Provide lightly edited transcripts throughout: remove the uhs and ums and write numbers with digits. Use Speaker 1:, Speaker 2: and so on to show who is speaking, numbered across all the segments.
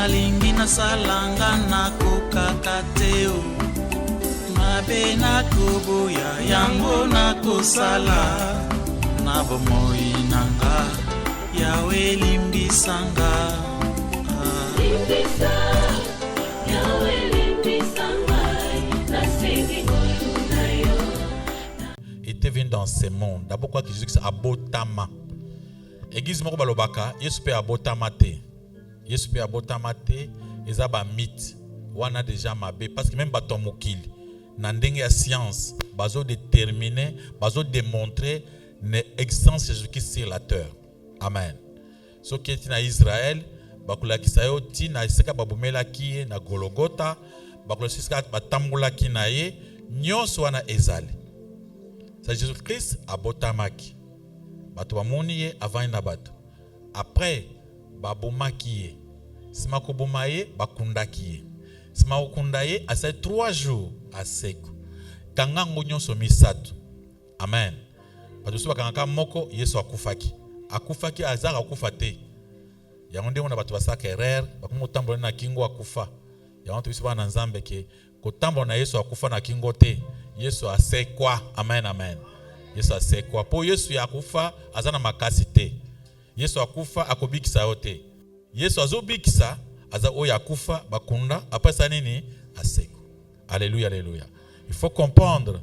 Speaker 1: nalingi nasalanga nakokaka te o mabe nakoboya yango nakosala na bomoi nanga yawe limbisanga
Speaker 2: limbisa yawe limbisanga nasengi ngolu na yo.
Speaker 3: Était venu dans ce monde d'abord quoi que Jésus abotama église moko balobaka Yesu pe abotama te Yesu pe abotama te eza ba mythe wana déjà mabe parce que même bato mokili na ndenge ya science bazo déterminer bazo démontrer l'existence de Jésus-Christ sur la terre. Amen. So qui est na Israël bakulakisa yo ti na esika babumelaki ye na Golgotha bakulakisa batambulaki na ye nyonso wana ezali. Ça Jésus-Christ abotamaki bato bamoni ye avant na bato après babomaki ye sima koboma ye bakundaki ye sima okunda ye asa 3 jours aseko kangango nyonso misato. Amen. Bato so bakanga moko Yesu akufaki azaka akufa te yango nde ona bato basaka erreur bakomotambola na kingo akufa yango to biso bana nzambe ke kotambola na Yesu akufa na kingo te Yesu asekwa. Amen, amen. Yesu asekwa po Yesu ya akufa azana makasi te Yesu akufa akobikisa yo te Yesu azobikisa aza oya akufa bakunda après ça nini aseko. Alléluia, alléluia. Il faut comprendre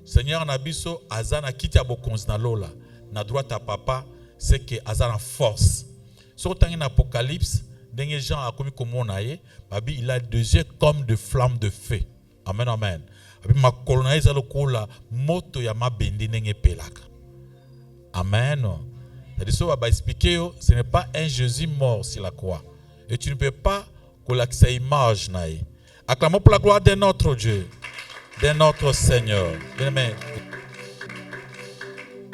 Speaker 3: Seigneur na biso azana kiti ya bokonzi na lola na droite à papa c'est que azana force. Sur tangi na Apocalypse ndenge Jean akomi komona ye babi il a deux yeux comme de flammes de feu. Amen, amen. Abi makolo eza lokola moto ya mabende ndenge pelaka. Amen. C'est-à-dire va expliquer ce n'est pas un Jésus mort sur la croix et tu ne peux pas coller sa image naïe. Acclamons pour la gloire de notre Dieu, de notre Seigneur. Amen.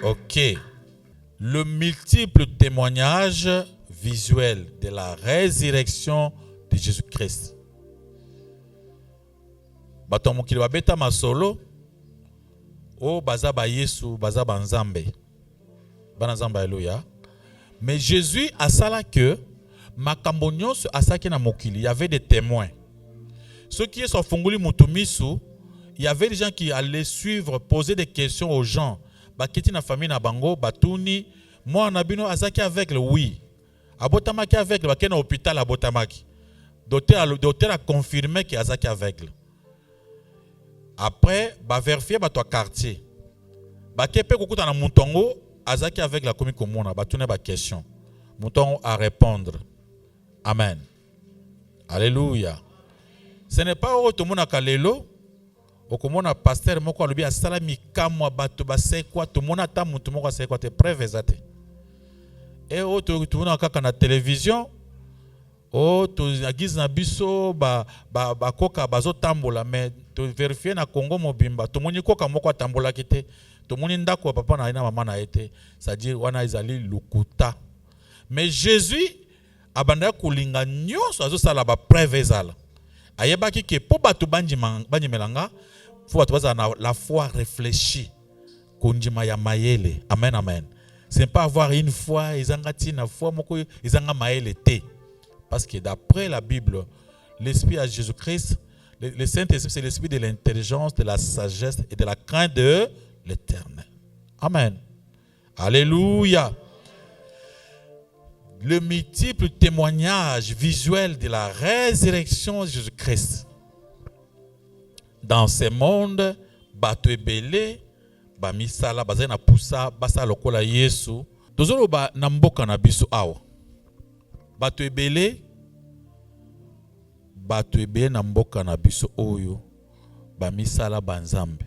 Speaker 3: OK. Le multiple témoignage visuel de la résurrection de Jésus-Christ. Bato mokili babeta masolo o baza ba Yesu baza banzambe. Bana nzambe alléluia. Mais Jésus a sala que makambo nyonso asaki na mokili, il y avait des témoins. Ceux qui sont fongoli mutumisu, il y avait des gens qui allaient suivre, poser des questions aux gens. Baketi na famille na bango batuni moi na bino azaki aveugle oui. Abotamaki aveugle bakena hôpital abotamaki. Docteur a confirmé que azaki aveugle. Après ba vérifier bato quartier. Ba kepe kokuta na mutongo azaki aveugle la komi komona batune ba question. Mutongo à répondre. Amen. Alléluia. Ce n'est pas au tout monde kalelo okomona pasteur moko alobi asala mikamwa bato basekwa to mona ta mutu moko asekwa te preuve ezate. Et o to tuna kaka na télévision o to agize na biso ba koka bazo tambola mais to vérifier na Congo mobimba to moni koka moko atambola kite to moni ndako papa na ina mama na ete c'est-à-dire wana ezali lukuta. Mais Jésus abanda kulinga nyonso azo sala ba preuve ezala. Ayebaki ke po bato banjimelanga faut bato baza na la foi réfléchie kondima ya mayele. Amen, amen. C'est pas avoir une foi ezangati na foi moko ezanga mayele te. Parce que d'après la Bible, l'esprit à Jésus-Christ, le Saint-Esprit c'est l'esprit de l'intelligence, de la sagesse et de la crainte de l'Éternel. Amen. Alléluia. Le multiple témoignage visuel de la résurrection de Jésus-Christ. Dans ce monde, bato ebele, ba misala, bazai na poussa, basa lokola Yesu. Tozolo ba na mboka na biso awa. Bato ebele na mboka na biso oyo, ba misala banzambe.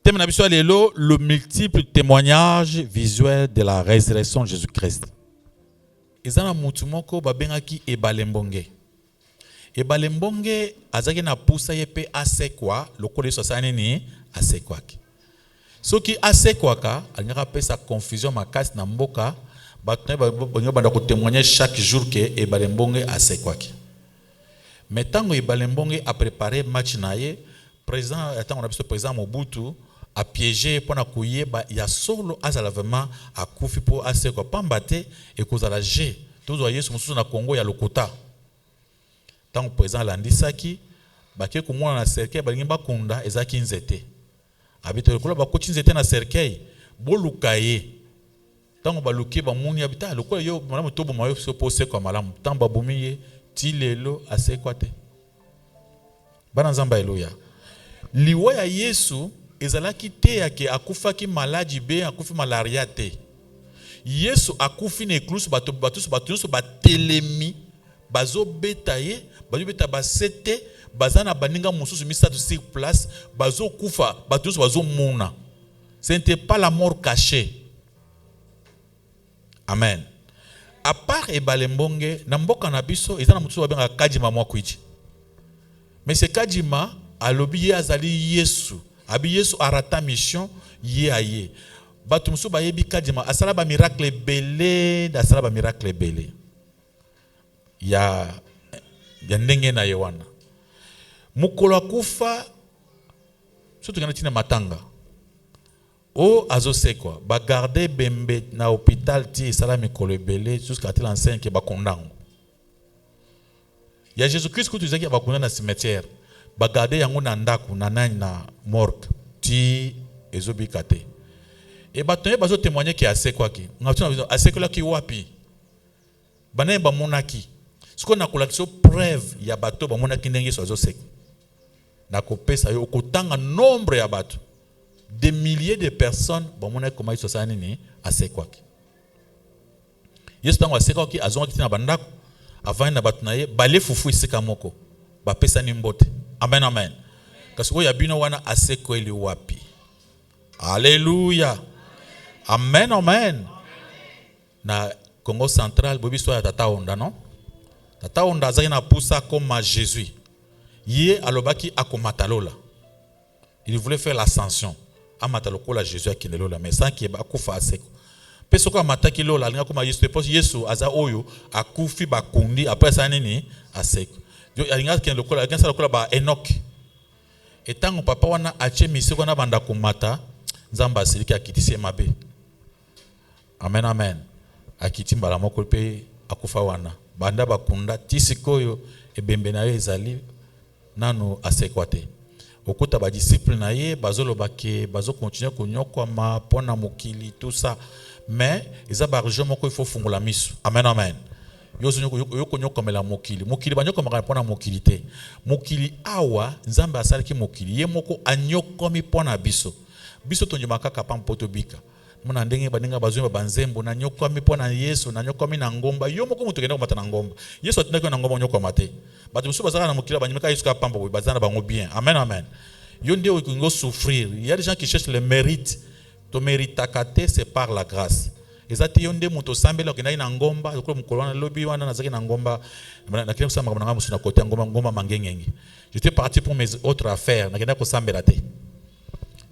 Speaker 3: Thème na biso lelo, le multiple témoignage visuel de la résurrection de Jésus-Christ. Ezana mutu moko babengaki ebalembonge. Ebalembonge azaki na poussa yepe asekwa lokole sosani ni asekwaki. Soki asekwaka alingaka pesa confusion makasi na mboka batne banda ko témoigner chaque jour que ebalembonge asekwaki. Metango ebalembonge a préparé match na ye président atango na biso président Mobutu a piégé pour na kuyeba ya solo azala vraiment akufi pour asekwa pambate et kozala G tozwa Yesu mosusu na Congo ya lokuta tango président landisaki bake komona na cercueil balingi bakunda ezaki nzete abito lokola bakoti nzete na cercueil boluka ye tango baluki bamuni abita lokola yo malamu tobo mayo so pose kwa malamu tango babumi ye ti lelo asekwa te bana nzamba haleluya liwa ya Yesu ezalaki te yake akufaki maladi be akufi malaria te Yesu akufi na ekluse bato nyonso batelemi bazobeta ye bazobeta basete bazana baninga mosusu misato sur place bazokufa bato nyonso bazomona. Ce n'était pas la mort cachée. Amen. À part ebalembonge na mboka na biso ezana mutu babenga kadima mwa kwiji. Mais ce kadima alobi ye azali Yesu. Abi Yesu arata mission ye aye. Batu musu bayebi kadima asala ba miracle belé, asala ba miracle belé. Ya ndenge na Yohana. Mukolo akufa surtout kana tina matanga. O azosekwa ba garder bembe na hôpital ti sala mikolo belé jusqu'à tel enseigne que ba kondango. Ya Jésus Christ ko tuzaki ba kondango na cimetière. Ba garder yango na ndako na nani na morgue ti ezobikate. Et batonye bazo témoigner ki asekwa ki. Ngatuna asekwa ki wapi? Banaye ba monaki. Siko na kolakso preuve ya bato ba monaki ndenge so azoseka. Na kopesa yo okotanga nombre ya bato. Des milliers de personnes ba monaki koma iso sana nini asekwa ki. Yesu tango asekwa ki azonga kitina bandako avant na bato na ye bale fufu isika moko. Ba pesa ni mbote. Amen amen. Kasi oya bino wana asekwa ili wapi? Alléluia. Amen, amen. Na Congo central, bobi so ya tata onda, non? Tata onda zaki na poussa comme Jésus. Yé alobaki akomatalola. Il voulait faire l'ascension. Amatalokola Jésus akinelola, mais sans qu'il akufa aseko. Pe soko amataki lola, alinga kuma Yesu pose Yesu aza oyo akufi bakundi après ça nini aseko. Yo alinga kinelokola, alinga sa lokola ba Enoch. Etango papa wana ache miseko na banda kumata. Nzamba asiliki akitisi mabe. Amen amen. Akiti mbala moko pe akufa wana. Banda bakunda tisikoyo ebembe na ye ezali nanu asekwate. Okuta ba disciple na ye bazolo bake bazo continuer konyokwa ma pona mokili tout ça. Mais eza ba région moko il faut fungula misu. Amen amen. Yoko nyokomela mokili. Mokili banyoko makana pona mokili te. Mokili awa nzambe asalaki mokili ye moko anyokomi pona biso. Biso tonje makaka pampoto bika. Muna ndenge baninga bazwe banzembo na nyokomi pona Yesu na nyokomi na ngomba yo moko mutu kenda komata na ngomba. Yesu atinaki na ngomba nyokoma te. Batu musu bazaka na mokili banyimeka Yesu ka pamba bo bazana bango bien. Amen amen. Yo nde okingo souffrir. Il y a des gens qui cherchent le mérite. To mérita kate c'est par la grâce. Ezati yo nde mutu sambela okenda na ngomba ko mukolwana lobi wana nazaki na ngomba na kile kusamba ngomba musu na kote ngomba mangengenge. J'étais parti pour mes autres affaires na kenda ko sambela te.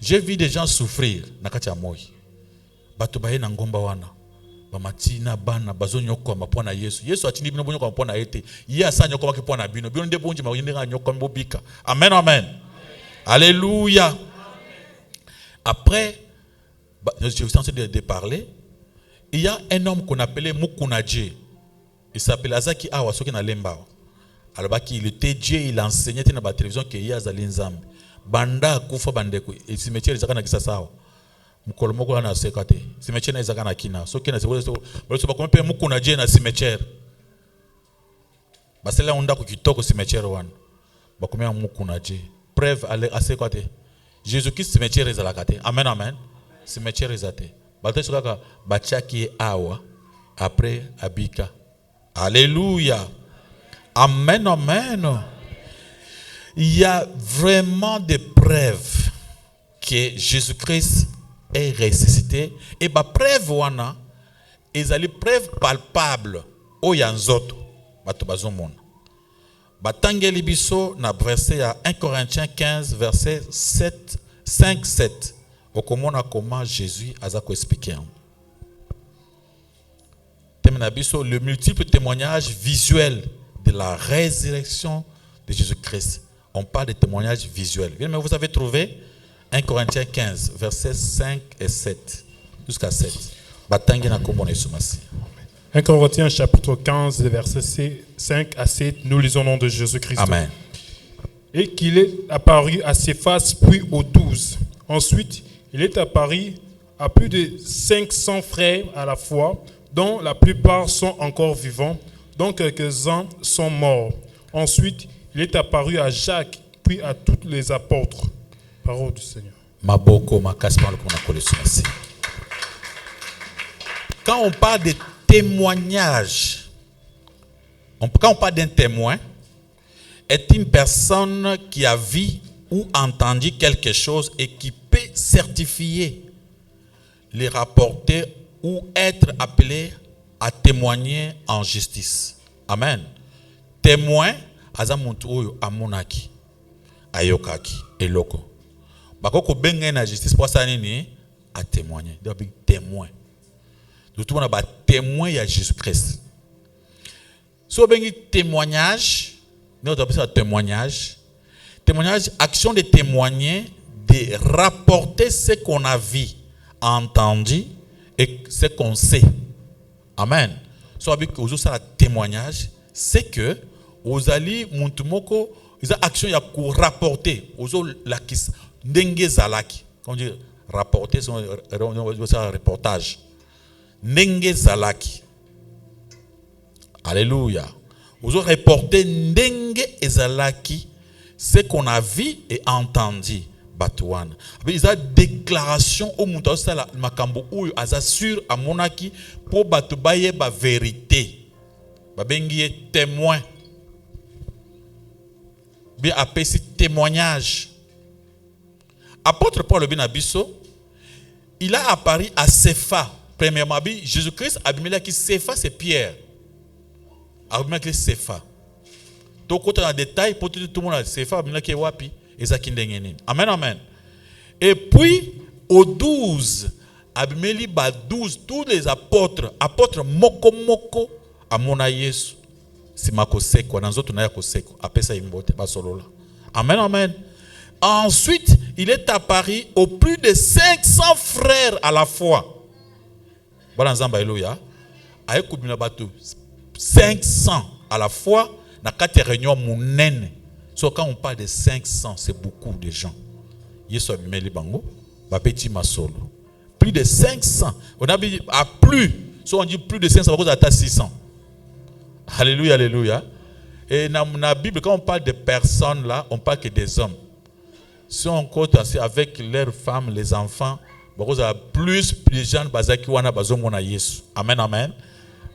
Speaker 3: J'ai vu des gens souffrir na kati ya moi. Bato baye na ngomba wana. Ba matina bana bazo nyokoma pona Yesu. Yesu atindi bino nyokoma pona ete. Ye asa nyokoma ki pona bino. Bino nde bonji ma yinga nyokoma bobika. Amen amen. Alléluia. Amen. Après je suis en train de parler. Il y a un homme qu'on appelait Mukunaje. Il s'appelait Azaki Awa soki na lemba. Alors il était Dieu, il enseignait dans la télévision que Yazali Nzambe. Banda kufa bandeko et cimetière ezaka na kisasawa mukolo moko na sekate cimetière ezaka na kina so kina sebo so ba kompe mukuna je na cimetière basela onda ko kitoko cimetière wana ba komya mukuna je preuve ale asekate Jésus Christ cimetière ezalaka te. Amen amen. Cimetière ezate bato sokaka bachaki awa après abika. Alléluia. Amen amen. Il y a vraiment des preuves que Jésus-Christ est ressuscité. Et bah preuve wana, ezali preuve palpable o yanzoto bato bazomona. Batangeli biso na verset ya 1 Corinthiens 15 verset 7 5 7. Okomona comment Jésus azako expliquer. Temena biso le multiple témoignage visuel de la résurrection de Jésus-Christ. On parle de témoignages visuels. Mais vous avez trouvé 1 Corinthiens 15, versets 5 et 7. Jusqu'à 7. Batangi na kombo na Yesu Masi.
Speaker 4: 1 Corinthiens chapitre 15, versets 5 à 7, nous lisons au nom de Jésus-Christ.
Speaker 3: Amen.
Speaker 4: Et qu'il est apparu à Céphas, puis aux 12. Ensuite, il est apparu à plus de 500 frères à la fois, dont la plupart sont encore vivants, dont quelques-uns sont morts. Ensuite, il est apparu à Jacques, puis à tous les apôtres. Parole du Seigneur.
Speaker 3: Quand on parle de témoignage, quand on parle d'un témoin, est une personne qui a vu ou entendu quelque chose et qui peut certifier, les rapporter ou être appelé à témoigner en justice. Amen. Témoin, azamuntu oyo amonaki, ayokaki, eloko. Bakoko benga na justice pour ça nini à témoigner. Donc témoin. Tout le monde a témoin à Jésus-Christ. Si on bengi témoignage, nous avons ça témoignage. Témoignage, action de témoigner, de rapporter ce qu'on a vu, entendu et ce qu'on sait. Amen. So avec aujourd'hui ça témoignage, c'est que aux alliés muntumoko, ils ont action ya ko rapporter aux la kis ndenge zalaki. Quand on dit rapporter, c'est un reportage. Ndenge zalaki. Alléluia. Aux autres reporter ndenge ezalaki, ce qu'on a vu et entendu. Batouane. Ils ont déclaration au monde la makambo ou assure à monaki pour batubaye ba vérité. Babengi témoin. Bien appelé témoignage. Apôtre Paul Benabiso, il a apparu à Céphas. Premièrement, Jésus-Christ a mis là qui Céphas c'est Pierre. A mis là qui Céphas. Donc quand on a des détails pour tout le monde Céphas a mis là qui wapi. Amen, amen. Et puis, aux 12, Abimeli ba 12, tous les apôtres moko à mona Yesu. Si mako seko, dans autres na ko seko, après ça imbote ba solo là. Amen, amen. Ensuite, il est apparu aux plus de 500 frères à la fois. Voilà nzamba eloya. Aye kubina bato 500 à la fois na kati réunion munene. So quand on parle de 500, c'est beaucoup de gens. Yesu a mis les bango, ba petit masolo. Plus de 500. On a dit à plus. So on dit plus de 500 parce qu'on a 600. Alléluia, alléluia. Et dans la Bible, quand on parle de personnes là, on parle que des hommes. Si on compte avec leurs femmes, les enfants, parce qu'il y a plus de gens qui ont besoin de Yesu. Amen, amen.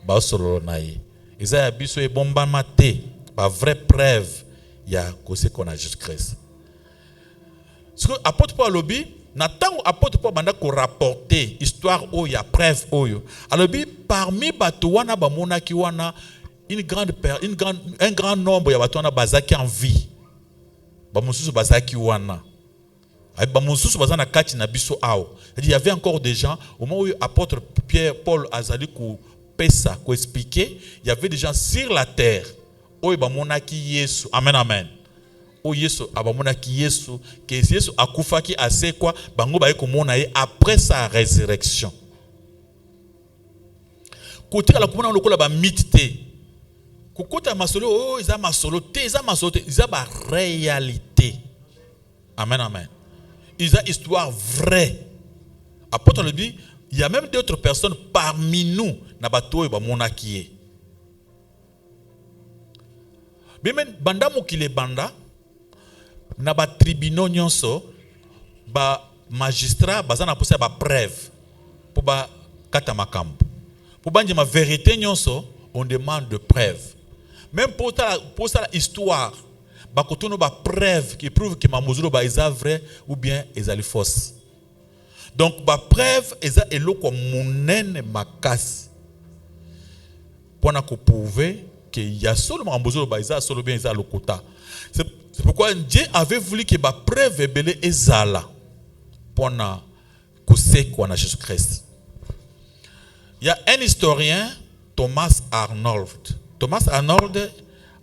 Speaker 3: Basolo naï. Isaïe biso e bomba maté. Ba vraie preuve. Il y a ce qu'on a Jésus-Christ. Ce que apôtre Paul lobby, n'attend apôtre Paul banda ko rapporter histoire où il y a preuve oyo. Alors parmi batuana ba monaki wana un grand nombre ya batuana bazaki en vie. Ba mususu bazaki wana. Ba mususu bazana kati na biso ao. Il y avait encore des gens au moment où apôtre Paul azali ko pesa ko expliquer, il y avait des gens sur la terre. Oye bamonaki Yesu. Amen, amen. O Yesu abamonaki Yesu. Que Yesu akufaki ase quoi. Bango baye komona ye après sa résurrection. Côté la komona lokola ba mitite. Kokota masolo oh isa masolo te isa masolo te isa ba réalité. Amen, amen. Isa histoire vraie. Apôtre le dit, il y a même d'autres personnes parmi nous na bato oyo bamonaki ye. Mais banda mokile banda na ba tribunaux nyonso ba magistrat bazana posa ba preuve pour ba kata makambo pour banje ma vérité nyonso on demande de preuve même pour ça histoire ba kotono ba preuve qui prouve que ma mozolo ba est vrai ou bien ezali fausse donc ba preuve eza eloko munene makasi pona ko prouver que il y a seulement un besoin de solo bien le quota. C'est pourquoi Dieu avait voulu que la preuve belé ezala pour na kose kwa na Jésus-Christ. Il y a un historien Thomas Arnold. Thomas Arnold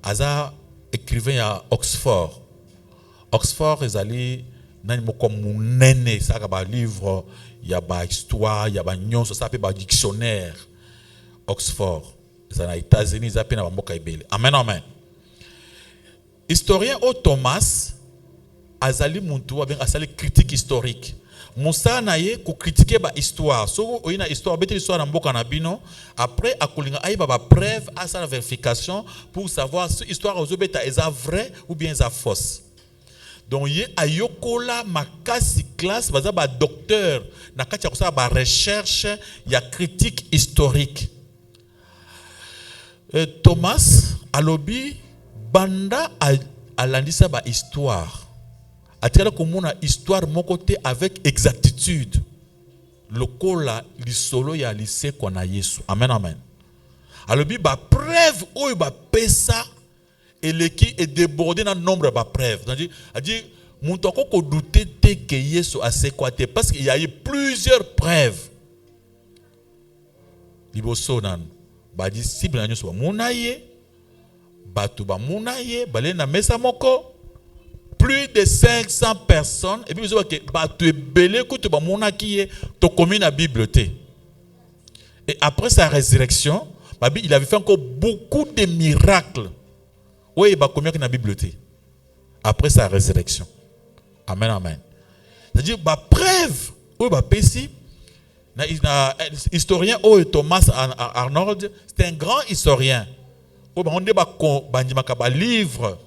Speaker 3: a écrivain à Oxford. Oxford ezali nani moko munene ça ba livre, il y a ba histoire, il y a ba nyonso ça peut ba dictionnaire. Oxford, aux États-Unis, ils appellent Bamboka Ibele. Amen, amen. Historien O Thomas, azali muntu avec azali critique historique. Moussa naye ko critiquer ba histoire. So oyina histoire, bete histoire na mboka na bino. Après akolinga ayiba ba preuve à sa vérification pour savoir si histoire ozobeta eza vrai ou bien eza fausse. Donc ye ayokola makasi classe baza ba docteur na kati ya kosala ba recherche ya critique historique. Thomas alobi banda alandisa ba histoire. Atikala komona histoire mon côté avec exactitude. Lokola lisolo ya lycée kona Yesu. Amen amen. Alobi ba preuve oyo ba pesa eleki est débordé dans nombre ba preuve. C'est-à-dire muntu akoko douter te que Yesu asekwate parce qu'il y a eu plusieurs preuves. Liboso nan ba disciple na nyoso ba munaye batu ba munaye bale na mesa moko. Plus de 500 personnes et puis vous voyez que batu ebele kutu ba munaki ye to komi na Bible te. Et après sa résurrection, il avait fait encore beaucoup de miracles. Oui, il va combien dans la Bible te. Après sa résurrection. Amen amen. C'est-à-dire ba preuve ou ba pesi na historien Thomas Arnold, c'est un grand historien. On débat ba livre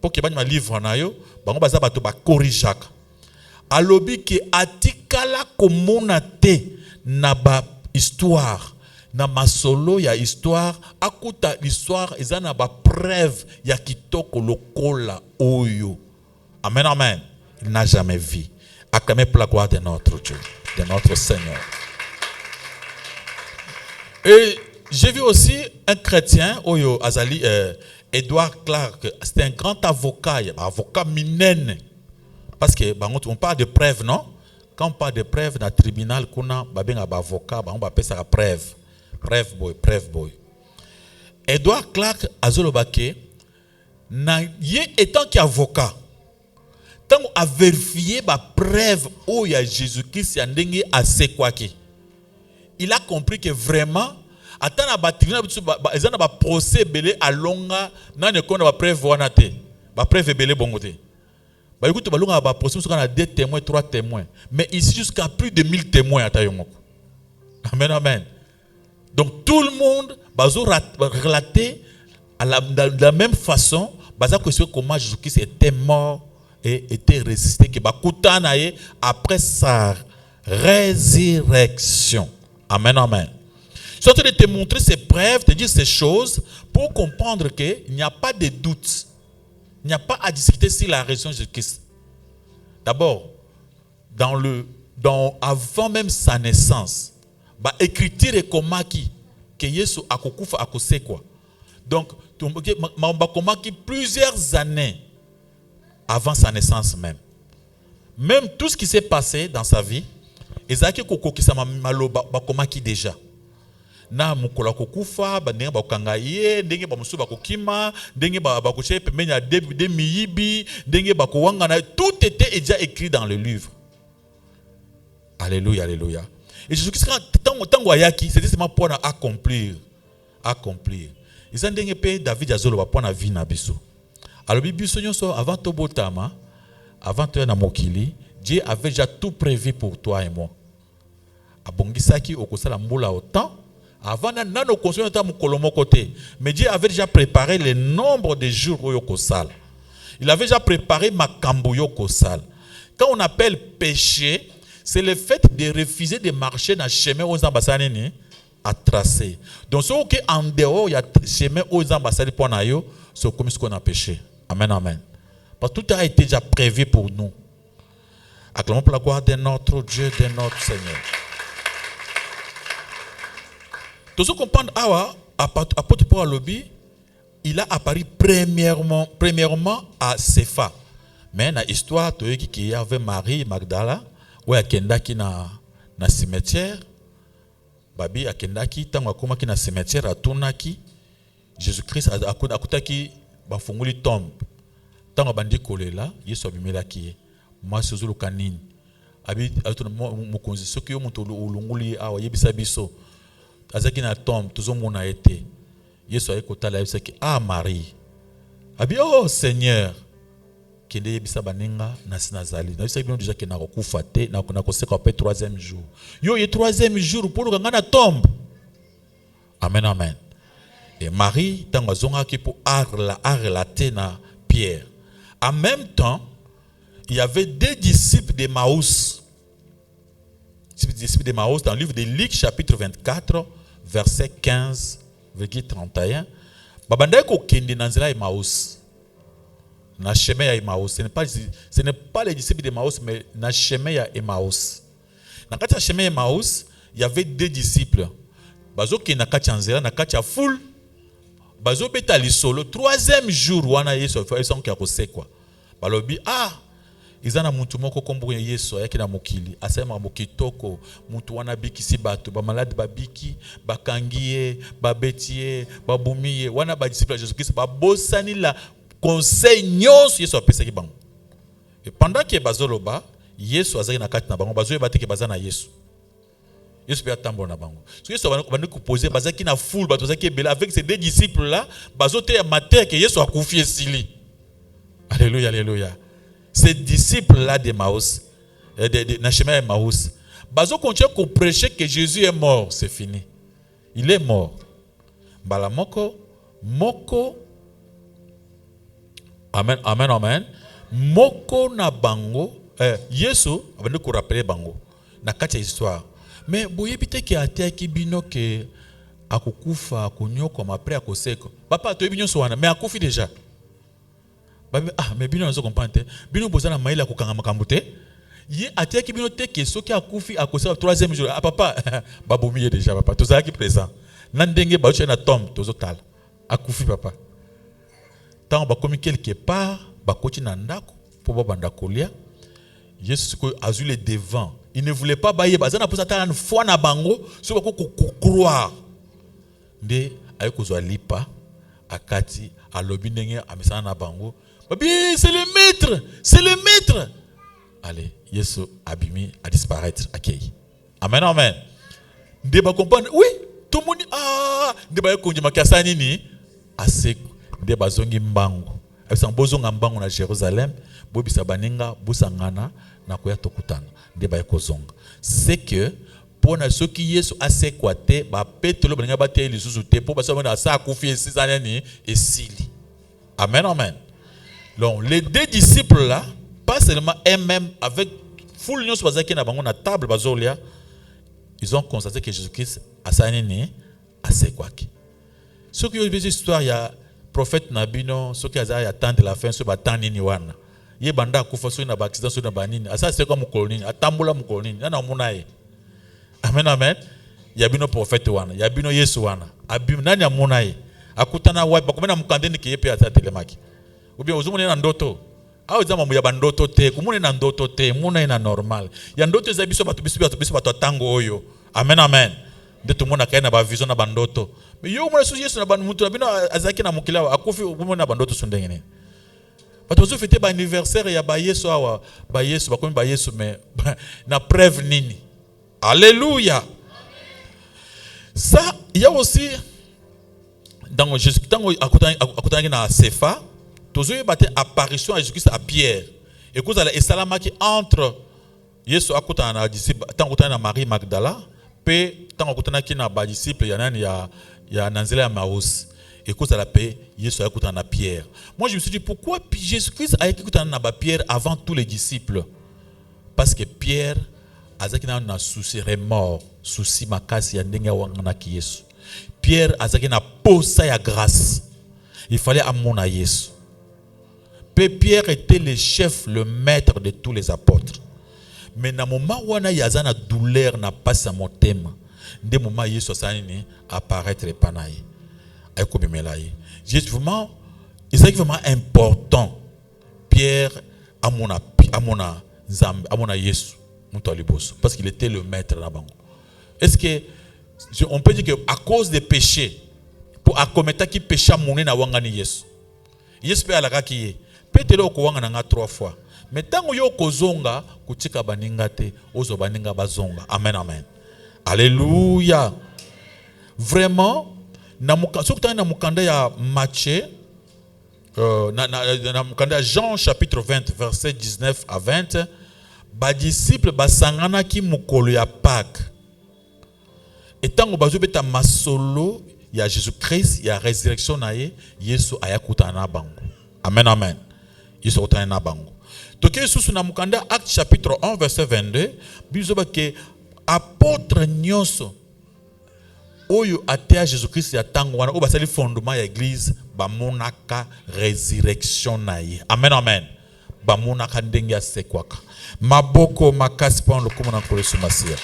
Speaker 3: pour que ba livre na yo, bango baza bato ba corrigeaka. Alobi ki atikala komona te na ba histoire, na masolo ya histoire, akuta l'histoire eza na ba preuve ya kitoko lokola oyo. Amen amen. Il n'a jamais vu. Acclamez pour la gloire de notre Dieu, de notre Seigneur. Et j'ai vu aussi un chrétien, Oyo Azali, Edward Clark, c'était un grand avocat, avocat minène. Parce que on parle de preuve, non? Quand on parle de preuve dans le tribunal, on a un avocat, on va appeler ça la preuve. Preuve boy. Edward Clark, Azolobake, étant qu'avocat, tant a vérifié la preuve où il y a Jésus-Christ, il a compris que vraiment, attends na batribunal ils ont ba procès belé à longa na ne konda ba preuve wana te ba preuve belé bongo te ba écoute ba longa ba procès sur na 2 témoins 3 témoins mais ici jusqu'à plus de 1000 témoins ata yongoko. Amen amen. Donc tout le monde va relater de la même façon baza question comment Jésus-Christ était mort et était ressuscité que ba kutana après sa résurrection. Amen amen. Je suis en train de te montrer ces preuves, de dire ces choses pour comprendre qu'il n'y a pas de doute. Il n'y a pas à discuter sur la raison de Jésus-Christ. D'abord, avant même sa naissance, écriture est comme que Yesu akokufa akose quoi. Donc, plusieurs années avant sa naissance même. Même tout ce qui s'est passé dans sa vie, ezaki kokokisa maloba bakomaki déjà. Na mukola kokufa ndenge bakanga ye ndenge bamusu bakokima ndenge bakoche pembeni ya de miyibi ndenge bakowanga na tout était déjà écrit dans le livre. Alléluia alléluia. Et Jésus-Christ tango ayaki c'était seulement pour accomplir. Ils ont ndenge pe David azolo ba pona vie na biso. Alors biso nyonso avant to botama avant to na mokili Dieu avait déjà tout prévu pour toi et moi. Abongisaki okosala mbula autant avant nano construire ta mukolomo côté. Mais Dieu avait déjà préparé le nombre de jours au kosal. Il avait déjà préparé makambo yo kosal. Quand on appelle péché, c'est le fait de refuser de marcher dans le chemin aux ambassades à tracer. Donc ce qui en dehors il y a chemin aux ambassades pour nayo, c'est comme ce qu'on a péché. Amen amen. Parce que tout a été déjà prévu pour nous. Acclamons pour la gloire de notre Dieu, de notre Seigneur. Tout ce qu'on comprend, apôtre Paul Alobi, il a apparu premièrement à Sepha. Mais dans l'histoire, il y avait Marie Magdala, où il y a na cimetière. Babi akendaki tango akomaki na cimetière atunaki Jésus-Christ akutaki bafunguli tombe. Tango bandi kolela, Yesu abimelaki. Moi sozulu kanini. Abi atuna mukonzi soki yo muto ulunguli awa yebisa biso. azaki na tombe tozomona ete Yesu aye kotala yebisaki Marie abi oh Seigneur kende yebisa baninga nasi nazali na bisaki bino déjà ke na kokufa te na koseka pe 3e jour yo ye 3e jour pour nga na tombe. Amen amen. Et Marie tango azongaki pour relater na Pierre. En même temps, il y avait deux disciples d'Emmaüs. Disciples d'Emmaüs dans le livre de Luc chapitre 24 verset 15,31. Babanda ko kende na nzela Emmaüs. Na chemin ya Emmaüs, ce n'est pas les disciples d'Emmaüs mais na chemin ya Emmaüs. Na kati ya chemin ya Emmaüs, il y avait deux disciples. Bazo ki na kati ya nzela na kati ya foule. Bazo beta lisolo 3e jour wana Yesu fa son ka kosekwa. Balobi izana muntu moko kombo ya Yesu yake na mokili asema mokitoko muntu wana bikisi bato ba malade babiki bakangiye babetie babumiye wana ba disciple Jésus Christ ba bosani la conseil nyonso Yesu apesa ki bango. Et pendant que bazoloba Yesu azaki na kati na bango bazo yeba te ke bazana Yesu. Yesu peut attendre na bango. So Yesu va nous poser bazaki na foule bato bazaki bela avec ces deux disciples là bazo te matin que Yesu a confié sili. Alléluia alléluia. Ces disciples là d'Emmaüs na chemin Emmaüs bazo continuer à prêcher que Jésus est mort, c'est fini. Il est mort. Bala moko amen amen amen. Moko na bango Yesu va nous rappeler bango na kati histoire. Mais boyebi te ki ataki bino ke akukufa akunyoko après akoseko. Papa to bino so wana mais akufi déjà. Mais bino nazo comprendre. Bino bozana maila kokanga makambo te. Ye ataki bino te ke soki akufi akoseka 3e jour. Papa babomiye déjà papa. Tozaki présent. Na ndenge ba na tombe tozotala. Akufi papa. Tant ba komi quelque part ba koti na ndako po babanda kolia. Yesu ko azu le devant. Il ne voulait pas bailler bazana pour ça une foi na bango so bako croire. Nde ayekozwa lipa akati alobi ndenge amesana na bango. Babi c'est le maître, c'est le maître. Allez, Yesu abimi a disparaître akei. Amen amen. Nde ba comprendre oui, tout le monde nde ba yekonje makasa nini aseko nde bazongi mbango. Abisa bozonga mbango na Jérusalem, bobisa baninga busangana na koya tokutana. C'est que pour ceux qui sont assez quaté, ba pétolo baninga ba te lisusu te pour baso na sa kufi 6 années et sili. Amen amen. Donc les deux disciples là, pas seulement eux-mêmes avec foule nyos bazaki na bango na table bazolia, ils ont constaté que Jésus-Christ a sa nini assez kwaki. Ceux qui ont vu cette histoire, il y a prophète Nabino, ceux qui ont attendu la fin, ceux qui attendent ni wana. Ye banda kufa so na accident so na banini asa se kwa mukoloni atambula mukoloni na munaye. Amen amen. Ya bino prophète wana ya bino Yesu wana abim nani amunaye akutana wapi bakomena mukandeni kiyepe ata telemaki ubia uzumune na ndoto au zama mu ya bandoto te kumune na ndoto te muna ina normal ya ndoto za biso batu tango oyo. Amen amen. Nde tumona kaina ba vision na bandoto yo mwana so Yesu na bantu mutu na bino azaki na mukila akufi kumune na bandoto sundengene. Parce que fêter anniversaire ya ba Yesu awa ba Yesu ba komi ba Yesu mais na preuve nini. Alléluia. Ça il y a aussi dans Jésus tango akutana na Sefa tozo yebate apparition à Jésus-Christ à Pierre et cause à esalama qui entre Yesu akutana na disciple tango akutana na Marie Magdala pe tango akutana ki na ba disciple ya nani ya nanzela ya Emmaüs. Et cause à la paix, Jésus a écouté na Pierre. Moi je me suis dit pourquoi Jésus-Christ a écouté na Pierre avant tous les disciples? Parce que Pierre azaki na souci remords, souci makasi ya ndenge wangana ki Yesu. Pierre azaki na posa ya grâce. Il fallait amona Yesu. Pierre était le chef, le maître de tous les apôtres. Mais na moment wana yazana douleur na passe à mon thème. Nde moment Yesu sanini apparaître panaye. C'est vraiment important. Pierre amona Yesu parce qu'il était le maître là-bas. Est-ce que on peut dire que à cause des péchés pour accomettre qui pécha mouné na wangani Yesu. Yesu pe alaka ki petelo ko wangana nga 3 fois. Mais tango yo kozonga kutika baninga te ozo baninga bazonga. Amen amen. Alléluia. vraiment na mukanda ya Matthieu na mukanda Jean chapitre 20 verset 19 à 20 ba disciple basangana ki mukolo ya Pâques etango bazobeta masolo ya Jésus-Christ ya résurrection na ye Yesu ayakuta na bango. Amen amen. Yesu ayakuta na bango. Toke susu na mukanda Acte chapitre 1 verset 22 bizoba ke apôtre nyonso oyo atea Jésus-Christ ya tango wana o basali fondement ya église bamonaka résurrection na ye. Amen amen. Bamonaka ndenge ya sekwaka. Maboko makasi pa lokumu na kolesu masia.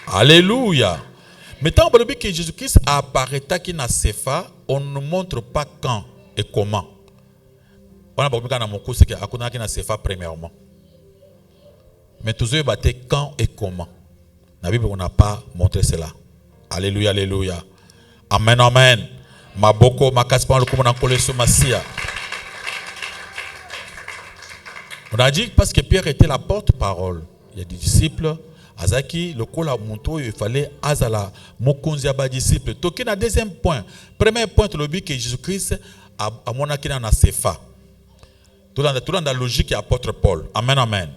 Speaker 3: Alléluia. Mais tant que Jésus-Christ apparaît qui na Sefa, on ne montre pas quand et comment. On a beaucoup dans mon cours c'est que akuna qui na Sefa premièrement. Mais tous eux battaient quand et comment. La Bible on n'a pas montré cela. Alléluia, alléluia. Amen, amen. Maboko makaspa le comment on sur Massia. On a dit parce que Pierre était la porte-parole. Il y a des disciples. Azaki, le kola monto, il fallait azala mokonzi aba disciple. Toki na deuxième point. Premier point, le but que Jésus-Christ a monaki na Sefa. Tout dans la logique et apôtre Paul. Amen, amen.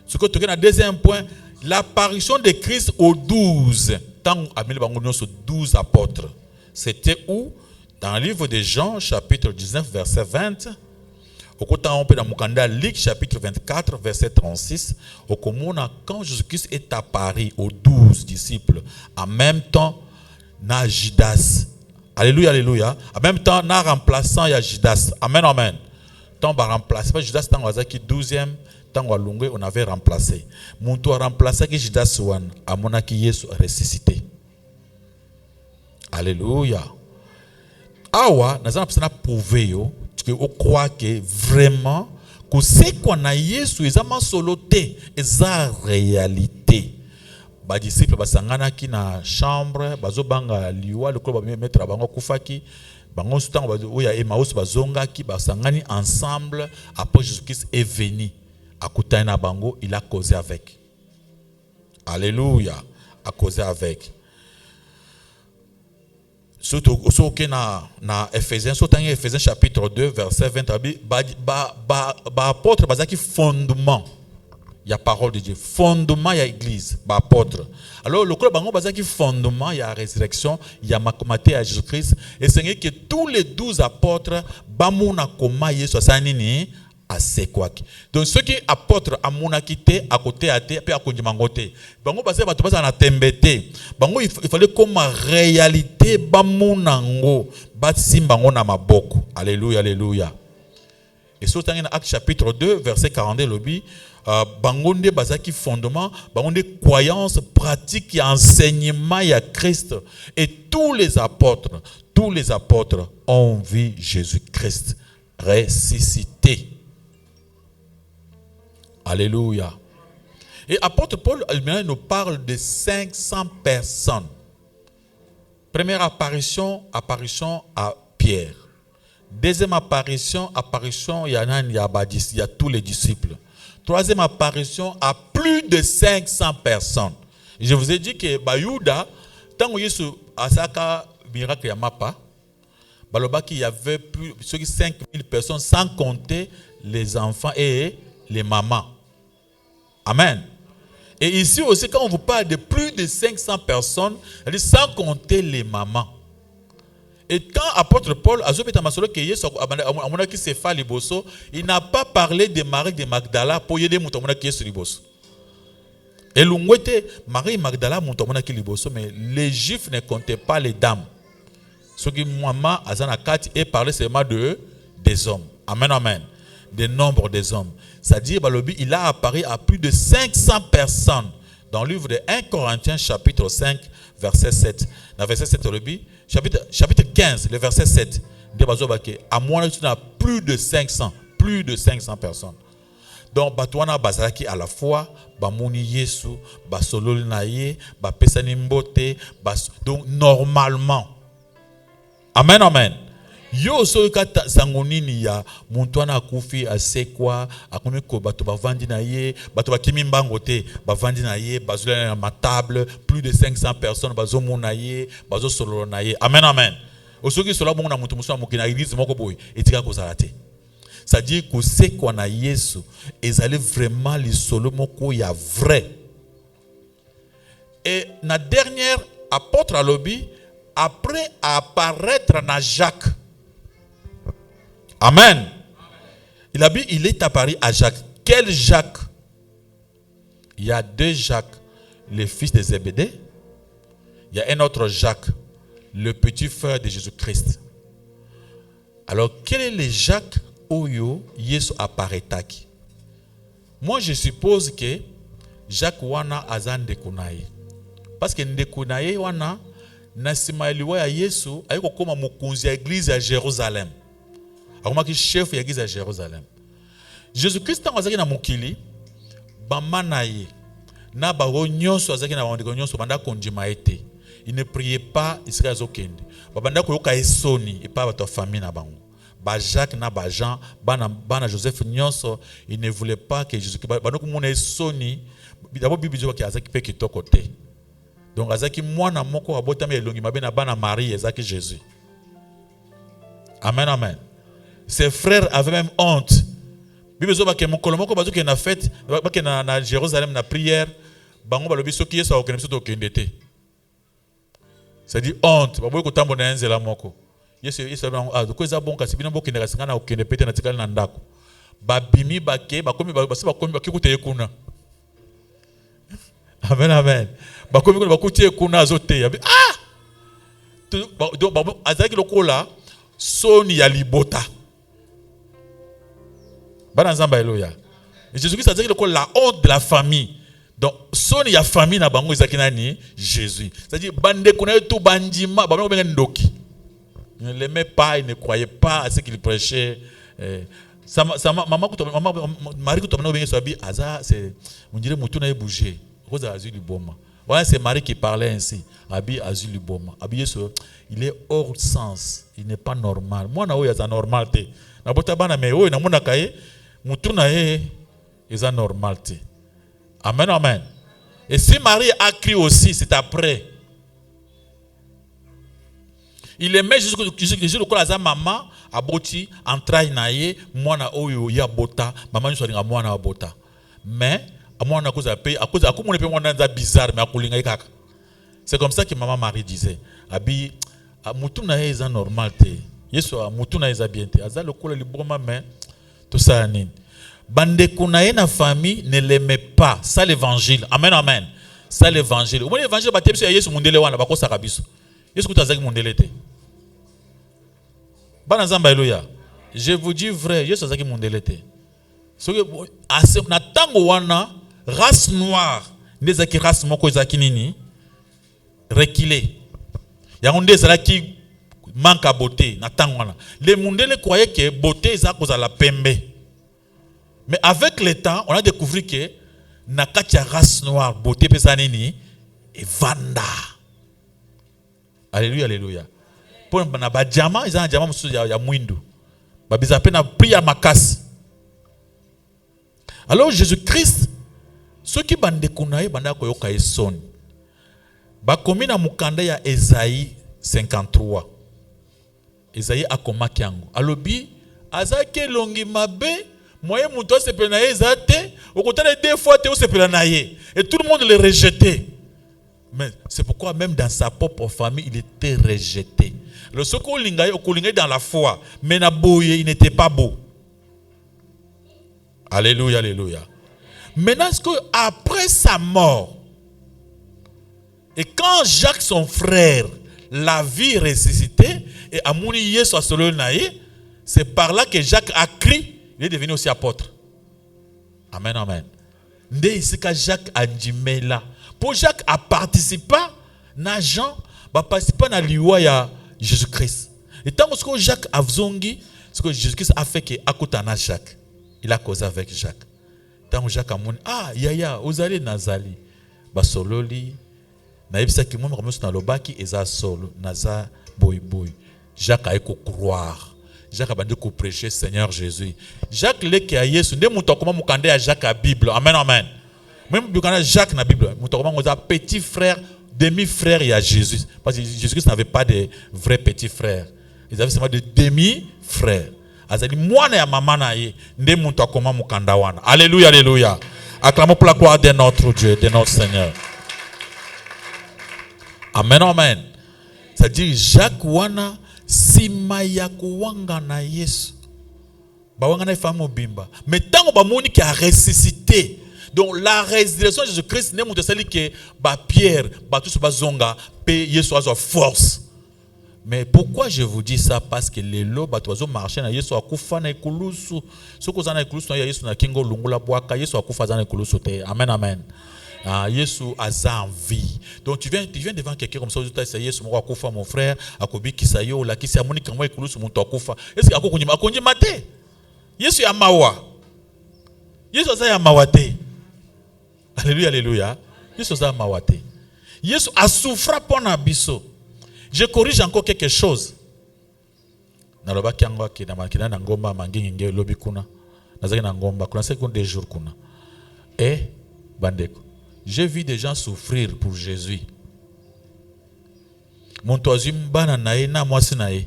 Speaker 3: Ce que toki na deuxième point, l'apparition de Christ aux 12. Tant amène bango sur 12 apôtres. C'était où? Dans le livre de Jean, chapitre 19, verset 20. Au côté on peut dans Mukanda Luc chapitre 24 verset 36 au commun quand Jésus-Christ est apparu aux 12 disciples en même temps na Judas. Alléluia, alléluia. En même temps na remplaçant ya Judas. Amen, amen. Tant ba remplacer pas Judas tant wazaki 12e tant wa lungwe on avait remplacé. Muntu a remplacé que Judas wan amona ki Yesu ressuscité. Alléluia. Awa nazana psana prouver yo que on croit que vraiment que ce qu'on a Yesu ezama soloté eza réalité. Ba disciple basangana ki na chambre bazobanga liwa le club ba mettre bango kufaki bango stang oya Emmaüs bazonga ki basangani ensemble après Jésus-Christ est venu akutana na bango il a causé avec. Alléluia, a causé avec. Surtout na Ephésiens, surtout dans Ephésiens chapitre 2 verset 20 apôtre bazaki fondement il y a parole de Dieu, fondement il y a église apôtre. Alors le club bango bazaki fondement il y a résurrection, il y a makomate à Jésus-Christ et c'est que tous les 12 apôtres bamuna koma Yesu sanini asekwaki. Donc ceux qui apôtres amuna kité à côté à te puis à kondimangote. Bango basé bato basa na tembete. Bango il fallait comme réalité bamunango batsimbango na maboko. Alléluia, alléluia. Et surtout dans Acte chapitre 2 verset 42 lobi bango nde bazaki fondement, bango nde croyance pratique et enseignement ya Christ et tous les apôtres ont vu Jésus-Christ ressuscité. Alléluia. Et apôtre Paul nous parle de 500 personnes. Première apparition à Pierre. Deuxième apparition il y a tous les disciples. Troisième apparition à plus de 500 personnes. Je vous ai dit que Bayuda, tant que Yesu asaka miracle ya mapa, balobaki il y avait plus de 5000 personnes sans compter les enfants et les mamans. Amen. Et ici aussi, quand on vous parle de plus de 500 personnes, sans compter les mamans. Et quand apôtre Paul il n'a pas parlé de Marie de Magdala pour aider Liboso. Et Marie Magdala, mais les Juifs ne comptaient pas les dames. Ce qui maman Azanakat et parlait seulement des hommes. Amen, amen. Des nombres des hommes. C'est-à-dire, il a apparu à plus de 500 personnes dans le livre de 1 Corinthiens, chapitre 5, verset 7. Dans verset 7, chapitre 15, le verset 7. À moins de plus de 500 personnes. Donc, Batouana Bazaki à la fois, Bamouni Yesu, Basolol Naye, Bapesani Mbote, donc normalement. Amen, amen. Yo so kata sangonini ya muntu ana akufi asekwa akomi ko bato bavandi na ye bato bakimi mbango te bavandi na ye bazula na matable plus de 500 personnes bazomona ye bazosolo na ye. Amen amen. Osoki solo bongo na muntu muso mokina église moko boy etika kozala te. Ça dit que c'est qu'on a Yesu ezali vraiment le solo moko ya vrai. Et la dernière apôtre à l'obi après apparaître na Jacques. Amen. Il est apparu à Jacques. Quel Jacques? Il y a deux Jacques, le fils de Zébédée. Il y a un autre Jacques, le petit frère de Jésus-Christ. Alors, quel est le Jacques Oyo Yesu apparaît? Moi, je suppose que Jacques wana azan ndekunaye. Parce que ndekunaye wana nasima eliwa ya Yesu ayiko koma mokonzi ya église à Jérusalem. Akomaki chef ya église à Jérusalem. Jésus-Christ tango azaki na mokili bamana ye na baro nyonso azaki na bandeko nyonso banda kondima ete. Il ne priait pas Israël zokende. Babanda koyoka esoni et pas votre famille na bango. Ba Jacques na ba Jean bana Joseph nyonso il ne voulait pas que Jésus banda ko mona esoni d'abord Bible dit que azaki pe kitoko te. Donc azaki mwana moko abotami elongi mabe na bana Marie ezaki Jésus. Amen amen. Ses frères avaient même honte. Bible dit que mon kolomoko bazo ke na fête ba ke na Jérusalem na prière bango balobi soki Yesu okende biso to kende te. Ça dit honte baboyi ko tambo na nzela moko. Yesu ko eza bon kasi bino bokende kasi ngana okende pete na tikali na ndako. Babimi bake bakomi bakikuta kuna. Amen amen. Bakomi ko bakutie kuna azote. Ah! Donc azaki lokola soni ya libota. Bana nzamba haleluya. Jésus-Christ azaki lokola la honte de la famille. Donc soni ya famille na bango ezaki nani? Jésus. C'est-à-dire bande kuna tout bandima ba benga ndoki. Il ne l'aimait pas, il ne croyait pas à ce qu'il prêchait. Marie on dirait que a bougé. Voilà, c'est Marie qui parlait ainsi. Il est hors sens. Il n'est pas normal. Moi, je suis normal. Amen, amen. Et si Marie a crié aussi, c'est après. Il aimait Jésus le kola za maman aboti entraille naye mwana oyo ya bota maman nso linga mwana bota mais mwana koza pe akoza akomone pe mwana za bizarre mais akolinga kaka. C'est comme ça que maman Marie disait abi mutu na eza normal te Yesu mutu na eza bien te aza le kola liboma mais tout ça nini bande kunaye na famille ne l'aimait pas. Ça l'évangile. Amen amen. Ça l'évangile. Au l'évangile ba tebso ya Yesu mundele wana bakosa kabiso. Yesu kutazaki mundele te. Je vous dis vrai, je sais que mon délété. Na tango wana race noire, ndezaki race moko ezaki nini reculé. Ya onde ezaki manque à beauté na tango wana. Les mondele croyaient que beauté eza kozala pembe. Mais avec le temps, on a découvert que na kati ya race noire beauté pesa nini et vanda. Alléluia alléluia. Pour na ba diamant ils ont un diamant musu ya mwindu ba bizape na priya makasi. Alors Jésus-Christ ceux qui bande kunaye banda koyoka esoni ba komi na mukanda ya Esaïe 53. Esaïe akomaki yango alobi azaki longi mabe moye muto sepela na ye ezate okotana deux fois te sepela na ye et tout le monde le rejetait. Mais c'est pourquoi même dans sa propre famille il était rejeté. Le soko lingaye okolingaye dans la foi, mais na boye il n'était pas beau. Alléluia, alléluia. Maintenant, est-ce que après sa mort, et quand Jacques son frère l'a vu ressuscité et a mouni Yesu a solo naïe, c'est par là que Jacques a crié, il est devenu aussi apôtre. Amen, amen. Nde ici que Jacques a dit mais là, pour Jacques a participé, na Jean, va participer na liwa ya Jésus-Christ. Et tant que Jacques a vzongi, ce que Jésus-Christ a fait que akutana Jacques. Il a causé avec Jacques. Tant que Jacques a dit, ah, yaya, ozali nazali. Basololi. Na yebisa ki mwa comme na lobaki eza solo, naza boy boy. Jacques a écouté croire. Jacques a bandé ko prêcher Seigneur Jésus. Jacques le qui a Yesu ndé muto comment mukande à Jacques a Bible. Amen amen. Même bukana Jacques na Bible, muto comment on a petit frère, demi-frère et à Jésus parce que Jésus-Christ n'avait pas de vrais petits frères. Ils avaient seulement des demi-frères. Azali mwana ya mama na ye ndé muto comment mukanda wana. Alléluia alléluia. Acclamons pour la gloire de notre Dieu, de notre Seigneur. Amen amen. C'est-à-dire Jacques wana sima ya kuwanga na Yesu. Bawanga na femme bimba. Mais tant ba moni qui a ressuscité. Donc la résurrection de Jésus-Christ n'est pas celle que ba Pierre, ba tous ba zonga, pe Yesu a force. Mais pourquoi je vous dis ça? Parce que les lots ba tozo marcher na Yesu akufa na ekulusu. Soko za na ekulusu na Yesu na kingo lungula bwaka Yesu akufa za na ekulusu te. Amen amen. Yesu a en vie. Donc tu viens devant quelqu'un comme ça, tu dis Yesu moko akufa mon frère, akobi kisayo la kisi amoni kama ekulusu muntu akufa. Est-ce que akokunyima akonji mate? Yesu ya mawa. Yesu za ya mawate. Alléluia alléluia. Yesu za mawate. Yesu a souffert pour na biso. Je corrige encore quelque chose. Na loba kiangwa kina makina na ngomba mangingi nge lobi kuna. Nazaki na ngomba kuna seconde des jours kuna. Bandeko. J'ai vu des gens souffrir pour Jésus. Mon troisième bana nae na mwasi nae.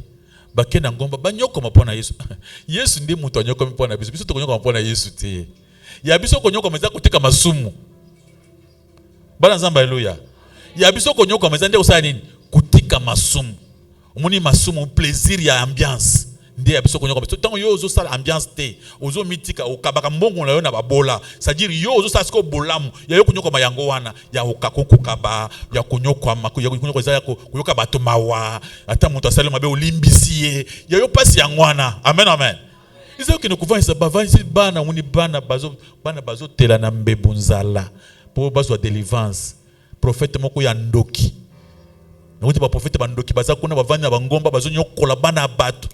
Speaker 3: Bakena ngomba banyoko mapona Yesu. Yesu ndi mutu anyoko mapona biso. Biso tokonyoko mapona Yesu te. Ya biso konyoko meza kuteka masumu. Bana nzamba haleluya. Ya biso konyoko meza nde kusala nini? Kutika masumu. Omoni masumu plaisir ya ambiance. Ndi ya biso konyoko meza. Tango yo ozo sala ambiance te. Ozo mitika okabaka mbongo na yo na babola. C'est-à-dire yo ozo sala siko bolamu. Ya yo konyoko mayango wana. Ya okakoko kaba. Ya konyoko amaku. Ya konyoko za yako. Kuyoka bato mawa. Ata mutu asali mabe olimbisiye. Ya yo pasi yangwana. Amen amen. Izo kino kuvanisa bavanisi bana muni bana bazo tela na mbebunzala. Pour bazo délivrance. Prophète moko ya ndoki. Noti ba prophète bandoki baza kuna bavanya bangomba bazo nyokola bana bato.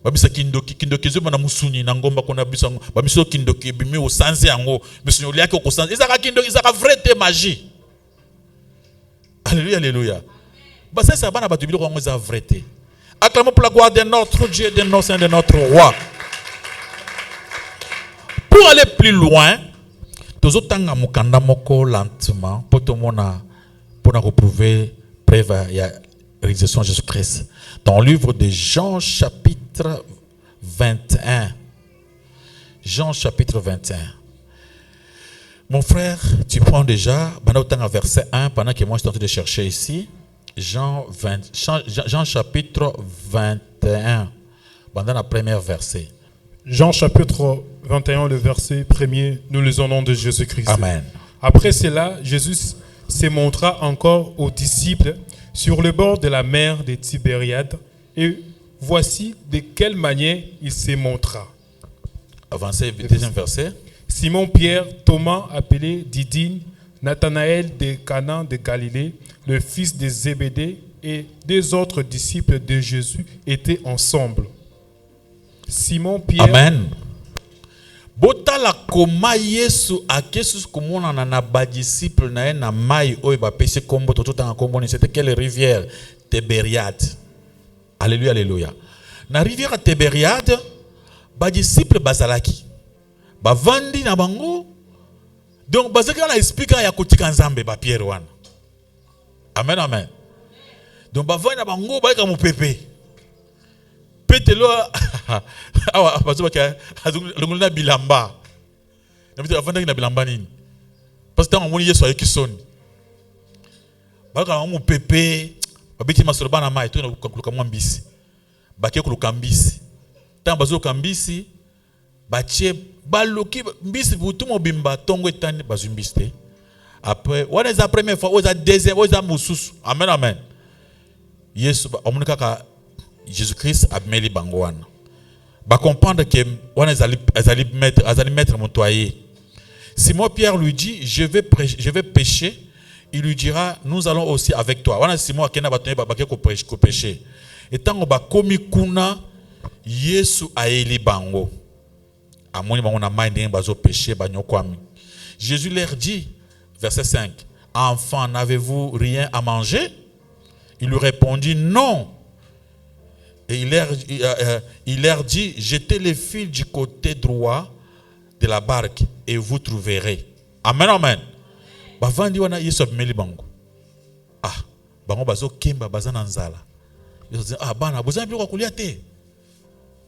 Speaker 3: Babisa kindoki zuma na musuni na ngomba kuna bisa babiso kindoki bimi osanze yango biso yaki okosanze izaka kindoki izaka vrai te magie. Alléluia alléluia. Basa ça bana bato biloko ngo za vrai te. Acclamons pour la gloire de notre Dieu, de notre Saint, de notre roi. Pour aller plus loin, tozotanga mukanda moko lentement pour tout mona pour nous retrouver preuve ya réalisation de Jésus-Christ. Dans le livre de Jean chapitre 21. Jean chapitre 21. Mon frère, tu prends déjà, verset 1, pendant que moi je suis en train de chercher ici. Jean chapitre 21, pendant la première verset.
Speaker 4: Jean chapitre 21, le verset 1er, nous lisons au nom de Jésus-Christ.
Speaker 3: Amen.
Speaker 4: Après cela, Jésus se montra encore aux disciples sur le bord de la mer de Tibériade, et voici de quelle manière il se montra.
Speaker 3: Avancez, deuxième verset.
Speaker 4: Simon-Pierre, Thomas appelé Didyme, Nathanaël de Cana de Galilée, le fils de Zébédée et des autres disciples de Jésus étaient ensemble. Simon-Pierre.
Speaker 3: Amen. Botala koma Yesu akesus komona na ba disciple na na mai oyo ba pese kombo tout en kombo ni c'était quelle rivière? Tibériade. Alléluia alléluia. Na rivière Tibériade ba disciple bazalaki. Ba vandi na bango. Donc bazaka na expliquer ya kotika nzambe ba Pierre wana. Amen amen. Donc ba vandi na bango ba ka mopepe. Petelo awa bazo baka azungulina bilamba. Na bitu avanda na bilamba nini? Parce que on Yesu ayeki soni. Baka mu pepe, babiti masoroba na mai to na kuluka mwambisi. Bake kuluka mbisi. Tant bazo kambisi, batie baloki mbisi butu mobimba tongo etani bazumbisi te. Après, on est la première fois, on est la deuxième, on est la mususu. Amen amen. Yesu omunika ka Jésus-Christ a mis les bangouanes. Va comprendre que on allait mettre mon toyer. Simon-Pierre lui dit, je vais pécher. Il lui dira, nous allons aussi avec toi. On a Simon qui n'a pas péché. Et tant qu'on va commis kuna, Yesu a éli bango. Amoni bango na main d'un bazo péché banyokwami. Jésus leur dit, verset 5, enfants, n'avez-vous rien à manger? Il lui répondit non. Et il leur dit, jetez les fils du côté droit de la barque et vous trouverez. Amen, amen. Bavandi wana Yesu abimeli bango. Ah, bango bazo kemba bazana nzala. Yesu dit, ah bana, bozana biloko kolia te.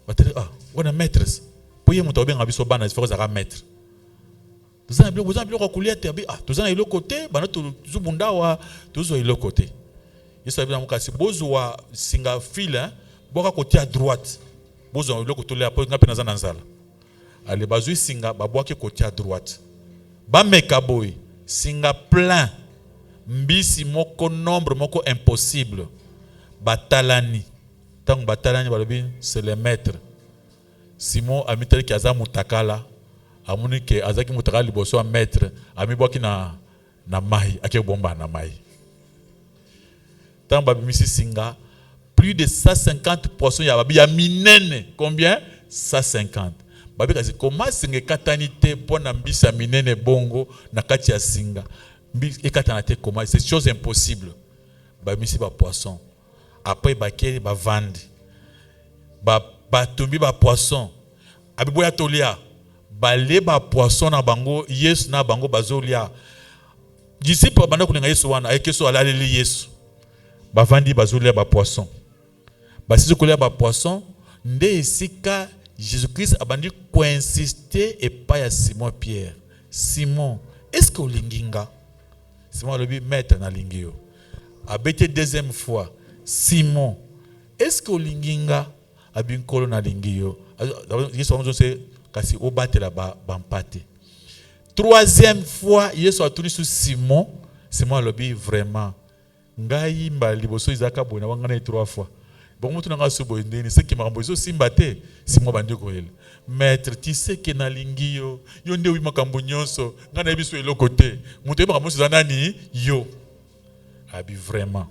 Speaker 3: Bateli, ah, wana maîtresse. Poye mutu obenga biso bana, il faut que maître. Bozana biloko kolia te, ah, tozana ilo côté, bana tuzu bundawa, tuzo ilo côté. Yesu abimeli bango kasi bozwa singa file, boka côté à droite. Bozwa ilo côté là, po ngape nazana nzala. Allez, bazui singa babwaki côté à droite. Ba meka boy, singa plein. Mbisi moko nombre moko impossible. Batalani. Tant batalani balobi c'est le maître. Simon amiteli ki aza mutakala. Amuni ke azaki mutakala liboso a maître. Ami boki na mai, ake bomba na mai. Tant babimisi singa plus de 150 poissons ya babi ya minene. Combien? 150. Babi kasi comment singa katanite pona mbisa minene bongo na kati ya singa. Et katanate comment c'est chose impossible. Babimisi ba poisson. Après bakeli ba vandi. Ba tumbi ba poisson. Abiboya tolia. Bale ba poisson na bango, Yesu na bango bazolia. Disciple banda kulinga Yesu wana, ayekeso alaleli Yesu. Ba vandi bazolia ba poisson. Basizo kolia ba poisson, nde esika Jésus-Christ a bandit insister et pas à Simon Pierre. Simon, est-ce que olinginga? Simon le dit maître na lingio. A bêté deuxième fois. Simon, est-ce que olinginga a bien kolo na lingio? Yesu a dit kasi obate la bampate. Troisième fois, Yesu a tourné sur Simon. Simon le dit vraiment. Ngai mba liboso izaka bona wangana 3 fois. Bon, mutu nanga subo ndeni ce qui m'a rambozo simbate Simon bandi ko ele. Maître, tu sais que na lingio yo nde wi makambo nyonso ngana biso eloko te. Mutu ba makambo nani yo. Abi vraiment.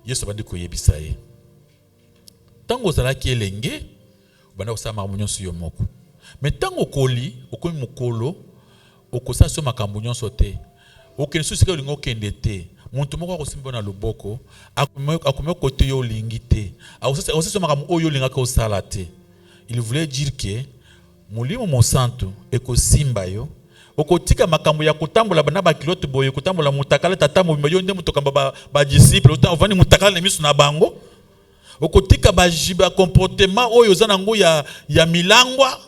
Speaker 3: Yesu bandi ko yebisa ye. Tango sala ki elenge banda ko sa makambo nyonso yo moko. Mais tango koli okomi mukolo okosa so makambo nyonso te. Okenso sika lingo kende te. Muntu moko akosimba na luboko akomeo kote yo lingi te akosesa makambo oyo linga ko sala te. Il voulait dire que mulimo mosantu ekosimba yo okotika makambo ya kotambola bana ba kilote boye kotambola mutakala tatambo yo nde mutokamba ba disciple ovani mutakala na misu na bango okotika ba jiba comportement oyo zana ngo ya milangwa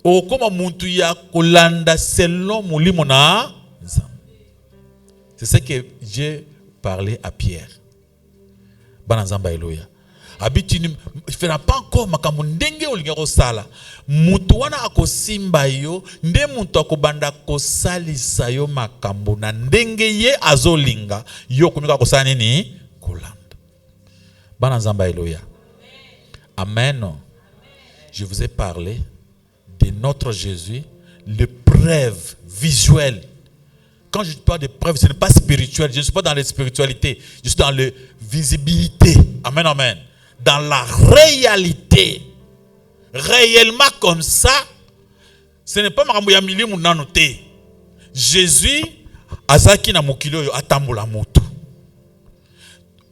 Speaker 3: okoma muntu ya kolanda selon mulimo na c'est ce que j'ai parlé à Pierre. Banazamba Eloya. Habiti ne fera pas encore makambo ndenge olinga ko sala. Mutu wana akosimba yo, nde muntu akobanda ko salisa yo makambo na ndenge ye azolinga yo komika ko sala nini kolanda. Banazamba Eloya. Amen. Je vous ai parlé de notre Jésus, le preuve visuelle. Quand je parle de preuve, ce n'est pas spirituel. Je ne suis pas dans la spiritualité. Je suis dans la visibilité. Amen, amen. Dans la réalité. Réellement comme ça, ce n'est pas makambo ya milimu nanote. Jésus, azaki na mokilo yo atambola moto.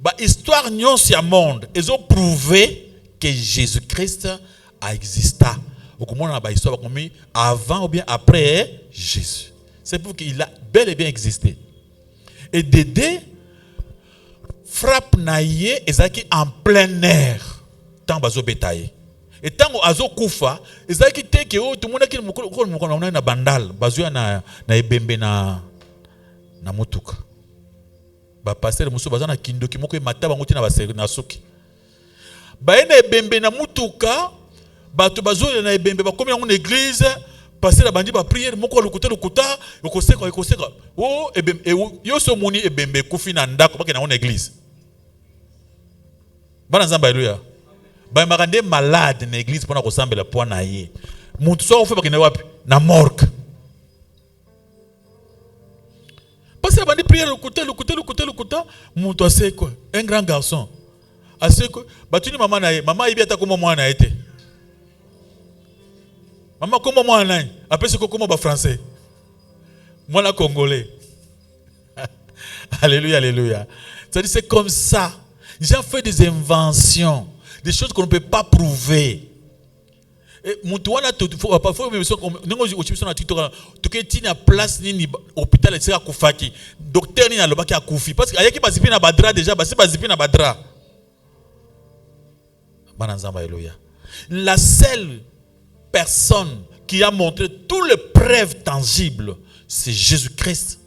Speaker 3: Ba histoire nyonso ya monde, ils ont prouvé que Jésus-Christ a existé. Okomona ba histoire bakomi avant ou bien après Jésus. C'est pour qu'il a bel et bien existé. Et Dédé frappe naïe ezaki en plein air. Tant bazo betaye. Et tant azo kufa, ezaki teke o tout monde qui mukolo na bandal, bazo na ebembe na mutuka. Ba passer muso bazo na kindoki moko mata bango tina baseri na suki. Ba ena ebembe na mutuka, bato bazo na ebembe ba komi na église. Passer la bandi ba prière moko lukuta ekoseka o ebembe yo so moni ebembe kufi na ndako baki na on église bana nzamba haleluya ba makande malade na église pona ko sambela po na ye muntu so ofa baki na wapi na morgue passer la bandi prière lukuta muntu aseko un grand garçon aseko batuni mama na ye mama ibi ata ko mwana ete maman, comment moi, après c'est comment ba français? Moi, la congolais. Alléluia, alléluia. C'est comme ça. Les gens font des inventions, des choses qu'on ne peut pas prouver. Et mutuana parfois même so nengo uchibiso na TikTok tuketi na place nini hôpital sera kufaki docteur ni alobaki akufi parce que ayaki bazipi na badra déjà basi bazipi na badra bana nzamba haleluya. La seule personne qui a montré toutes les preuves tangibles, c'est Jésus-Christ.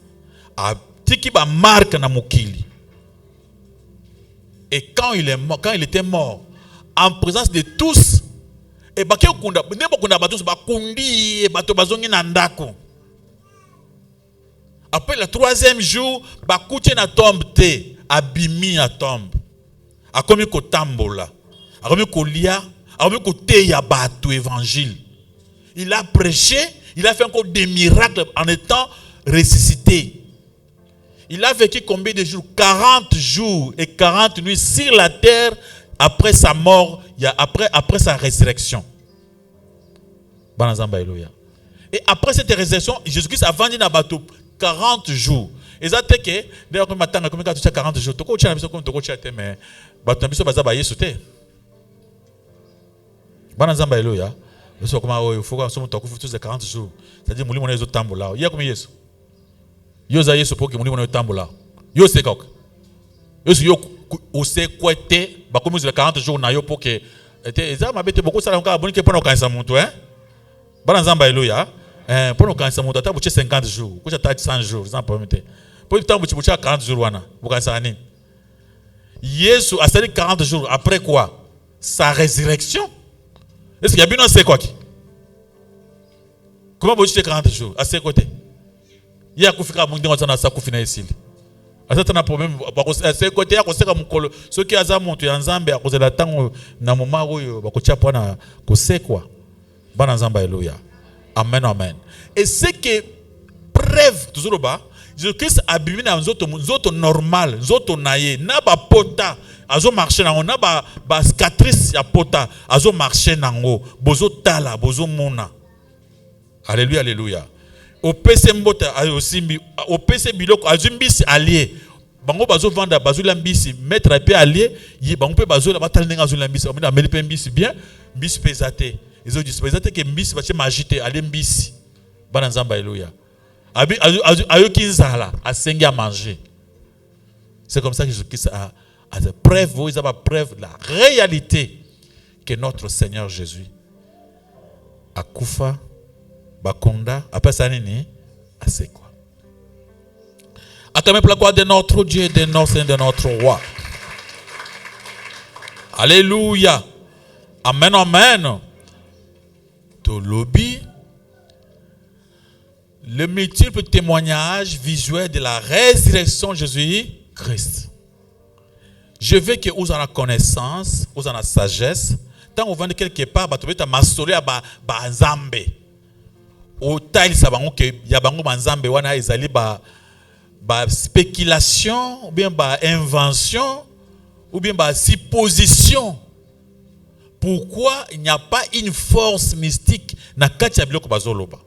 Speaker 3: A tiki ba marque na mokili. Et quand il était mort en présence de tous, et baki okunda nebo kunda batus bakundi bato bazongi na ndako. Après le troisième jour, bakuti na tombe te, abimi na tombe. Akomi ko tambola, akomi ko lia, akomi ko teya bato évangile. Il a prêché, il a fait encore des miracles en étant ressuscité. Il a vécu combien de jours? 40 jours et 40 nuits sur la terre après sa mort, après sa résurrection. Et après cette résurrection, Jésus-Christ a vendu dans le bateau 40 jours. Et ça fait que, d'ailleurs, quand on a 40 jours, tu as dit mais bateau n'a Yesu te. Banazamba Eloya. Il faut que tu 40 jours. C'est-à-dire que nous avons tambola. Il y a combien Yesu? Yo za Yesu pour que nous avons tambola. Yo c'est quoi? Yo ose kwete ba comme 40 jours na yo pour que ça m'a bête beaucoup ça là encore bonne que pour nous kanisa muntu hein bana nzamba haleluya pour nous kanisa muntu ata buche 50 jours ko cha 100 jours ça permettre pour temps buche 40 jours wana bukanisa nini Yesu a sali 40 jours après quoi sa résurrection. Est-ce qu'il y a bien c'est quoi qui comment buche 40 jours à ses côtés il y a kufika mungu ndio sana sa kufina isili. Asa tana problème c'est côté akoseka mukolo soki aza muntu ya nzambe akozela tango na moma oyo bakotia pona kosekwa bana nzamba haleluya amen amen. Et c'est que preuve toujours ba Jésus-Christ a bimi na nzoto normal nzoto naye na ba pota azo marcher nango na ba cicatrice ya pota azo marcher nango bozo tala bozo mona haleluya haleluya. Au PC mbota ayosimbi au PC biloko azumbisi allié bango bazo vanda bazo lambisi mettre à pied allié yi bango pe bazo la batal nenga zo lambisi on a meli pe mbisi bien mbisi pesate ils ont dit pesate que mbisi bache magité allié mbisi bana nzamba haleluya abi ayoki nzala asengi à manger. C'est comme ça que Jésus-Christ a des preuves, ils ont preuve de la réalité que notre Seigneur Jésus a kufa bakonda après ça nini assez quoi acclamez pour la gloire de notre Dieu, de notre Seigneur, de notre roi. Alléluia amen amen. To lobby le multiple témoignage visuel de la résurrection de Jésus-Christ. Je veux que vous en la connaissance, vous en la sagesse. Tant vous venez quelque part, vous avez massolé à Nzambe. Au taille sabango que yabango Nzambe wana ezali ba spéculation ou bien ba invention ou bien ba supposition. Pourquoi il n'y a pas une force mystique na kati ya biloko bazoloba?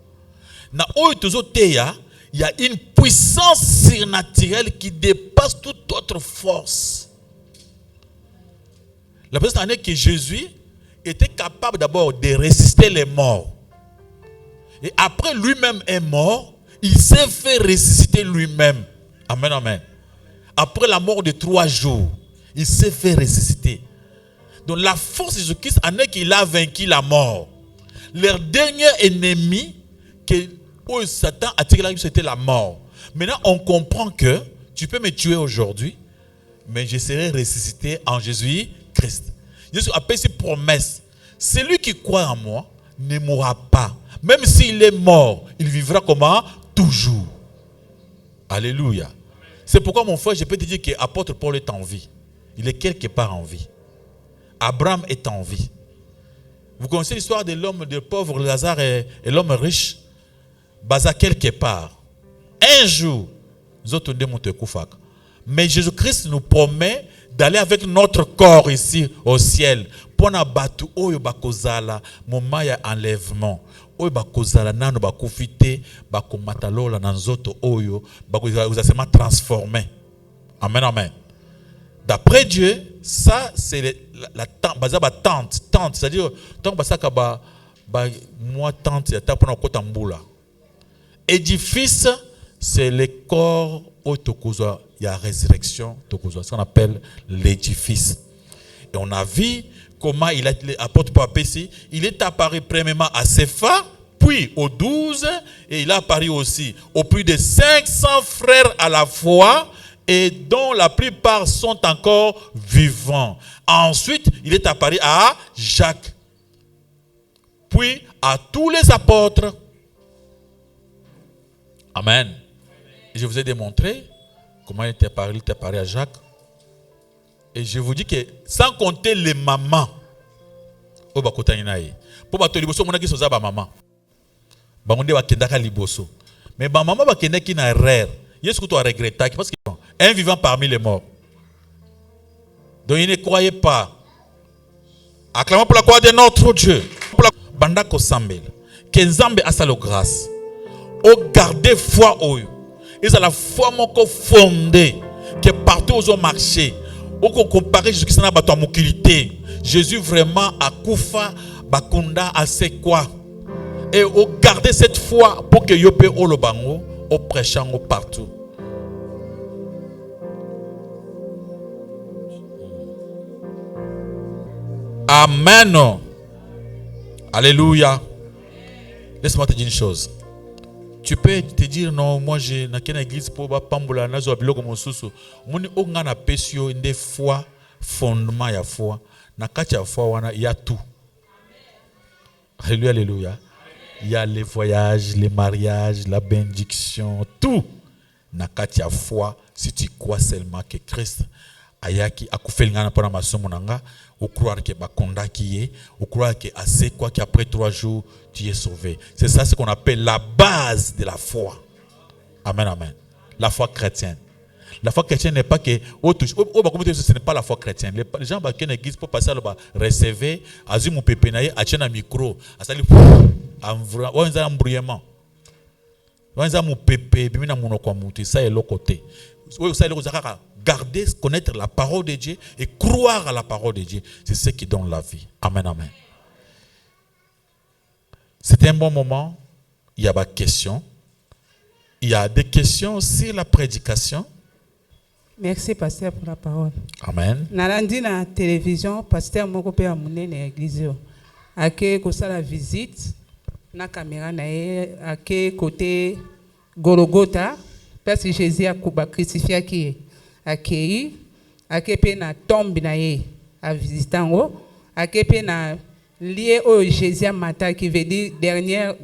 Speaker 3: Na oyo tozoteya, il y a une puissance surnaturelle qui dépasse toute autre force. La personne est que Jésus était capable d'abord de résister les morts. Et après lui-même est mort, il s'est fait ressusciter lui-même. Amen, amen. Après la mort de 3 jours, il s'est fait ressusciter. Donc la force de Jésus-Christ en est qu'il a vaincu la mort. Leur dernier ennemi, que Satan a tiré la vie, c'était la mort. Maintenant, on comprend que tu peux me tuer aujourd'hui, mais je serai ressuscité en Jésus-Christ. Jésus a fait cette promesse. Celui qui croit en moi ne mourra pas. Même s'il est mort, il vivra comment? Toujours. Alléluia. C'est pourquoi mon frère, je peux te dire que l'apôtre Paul est en vie. Il est quelque part en vie. Abraham est en vie. Vous connaissez l'histoire de l'homme, de pauvre Lazare et l'homme riche? Baza quelque part. Un jour, mais Jésus-Christ nous promet d'aller avec notre corps ici au ciel. Pour na batu oyo bakozala moment ya enlèvement. Oyo bakozala nano bakufite bakomatalola na nzoto oyo bakozala seulement transformé. Amen amen. D'après Dieu, ça c'est la tente, c'est-à-dire tant que ça moi tente ya tapona kota mbula. Édifice c'est le corps autokozwa, il y a résurrection tokozwa, ça qu'on appelle l'édifice. Et on a vu comment il a apôtre Paul ici, il est apparu premièrement à Cépha, puis aux 12, et il a apparu aussi aux plus de 500 frères à la fois, et dont la plupart sont encore vivants. Ensuite, il est apparu à Jacques, puis à tous les apôtres. Amen. Et je vous ai démontré comment il était apparu à Jacques. Et je vous dis que sans compter les mamans, pour battre liboso, on a qui sont za ba maman. Ba on dewa kendaka liboso. Mais ba maman ba kende qui na rare. Yesu to regretta parce que un vivant parmi les morts. Donc il ne croyait pas. Acclamons pour la gloire de notre Dieu. Banda ko sambel. Que Nzambe a sa grâce. O garder foi oyo. Ils ont la foi moko fondée que partout où ils ont marché. Au comparer Jésus-Christ na bato mokilité. Jésus vraiment a koufa bakunda assez quoi. Et au garder cette foi pour que yope o lobango au prêchant partout. Amen. Alléluia. Laisse-moi te dire une chose. Tu peux te dire non, moi je n'ai qu'une église pour pambola na zo biloko mosusu. Moni o ngana pesio inde foi fondement ya foi. Na kati ya foi wana il y a tout. Alléluia, alléluia. Il y a les voyages, les mariages, la bénédiction, tout. Na kati ya foi, si tu crois seulement que Christ ayaki akufeli ngana pona masomo nanga, ou croire que bakondaki, ou croire que assez quoi qu'après 3 jours tu es sauvé. C'est ça ce qu'on appelle la base de la foi. Amen, amen. La foi chrétienne. La foi chrétienne n'est pas que ce n'est pas la foi chrétienne. Les gens qui ont église pour passer là-bas, recevoir, azimou pepenaye, acheter un micro, asali un embrouillement. Ça est l'autre côté. Garder, connaître la parole de Dieu et croire à la parole de Dieu. C'est ce qui donne la vie. Amen, amen. C'était un bon moment. Il y a des questions. Il y a des questions sur la prédication.
Speaker 5: Merci, pasteur, pour la parole.
Speaker 3: Amen.
Speaker 5: Nalandi na télévision, pasteur moko pe amune na église. Ake kosa la visite na caméra na ye, ake côté Golgotha, parce que Jésus a crucifié qui akei, ake pe na tombe na ye, a visitango, ake pe na lié au Jésus a mata qui veut dire dernière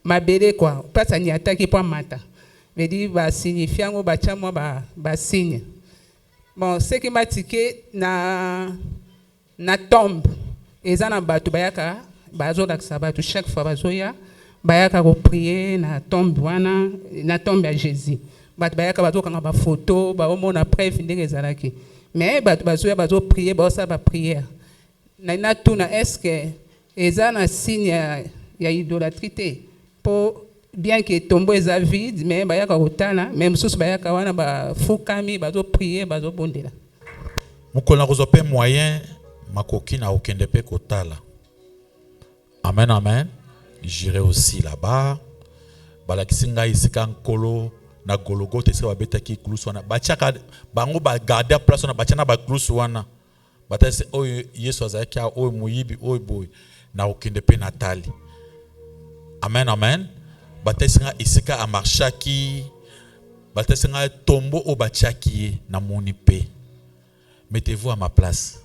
Speaker 5: mabele quoi, pas ça n'y attaque pas mata. Veut dire va signifier ngo ba chamo ba signe. Bon, ce qui m'a tiqué na tombe, ezana batu bayaka bazo daksa batu chaque fois bazoya bayaka ko prier na tombe wana na tombe ya Jésus. Batu bayaka bazo kanga ba photo, ba omona preuve ndenge ezalaki. Mais batu bazoya bazo prier ba ça ba prière. Na tuna est-ce que ezana signe ya idolâtrie pour bien que tombeau est vide, mais bayaka otana, même sous bayaka wana ba fukami bazo prier bazo bondela.
Speaker 3: Mukona kozope moyen makoki na okende pe kotala. Amen, amen. J'irai aussi là-bas. Balakisinga isika nkolo na Golgotha esika babetaki kulusu wana. Bachaka bango ba garder place wana bachana ba kulusu wana. Batase oyo Yesu azaki oyo muyibi oyo boy na okende pe natali. Amen, amen. Batasinga isika amarchaki. Batasinga tombo o bachaki na monipe. Mettez-vous à ma place.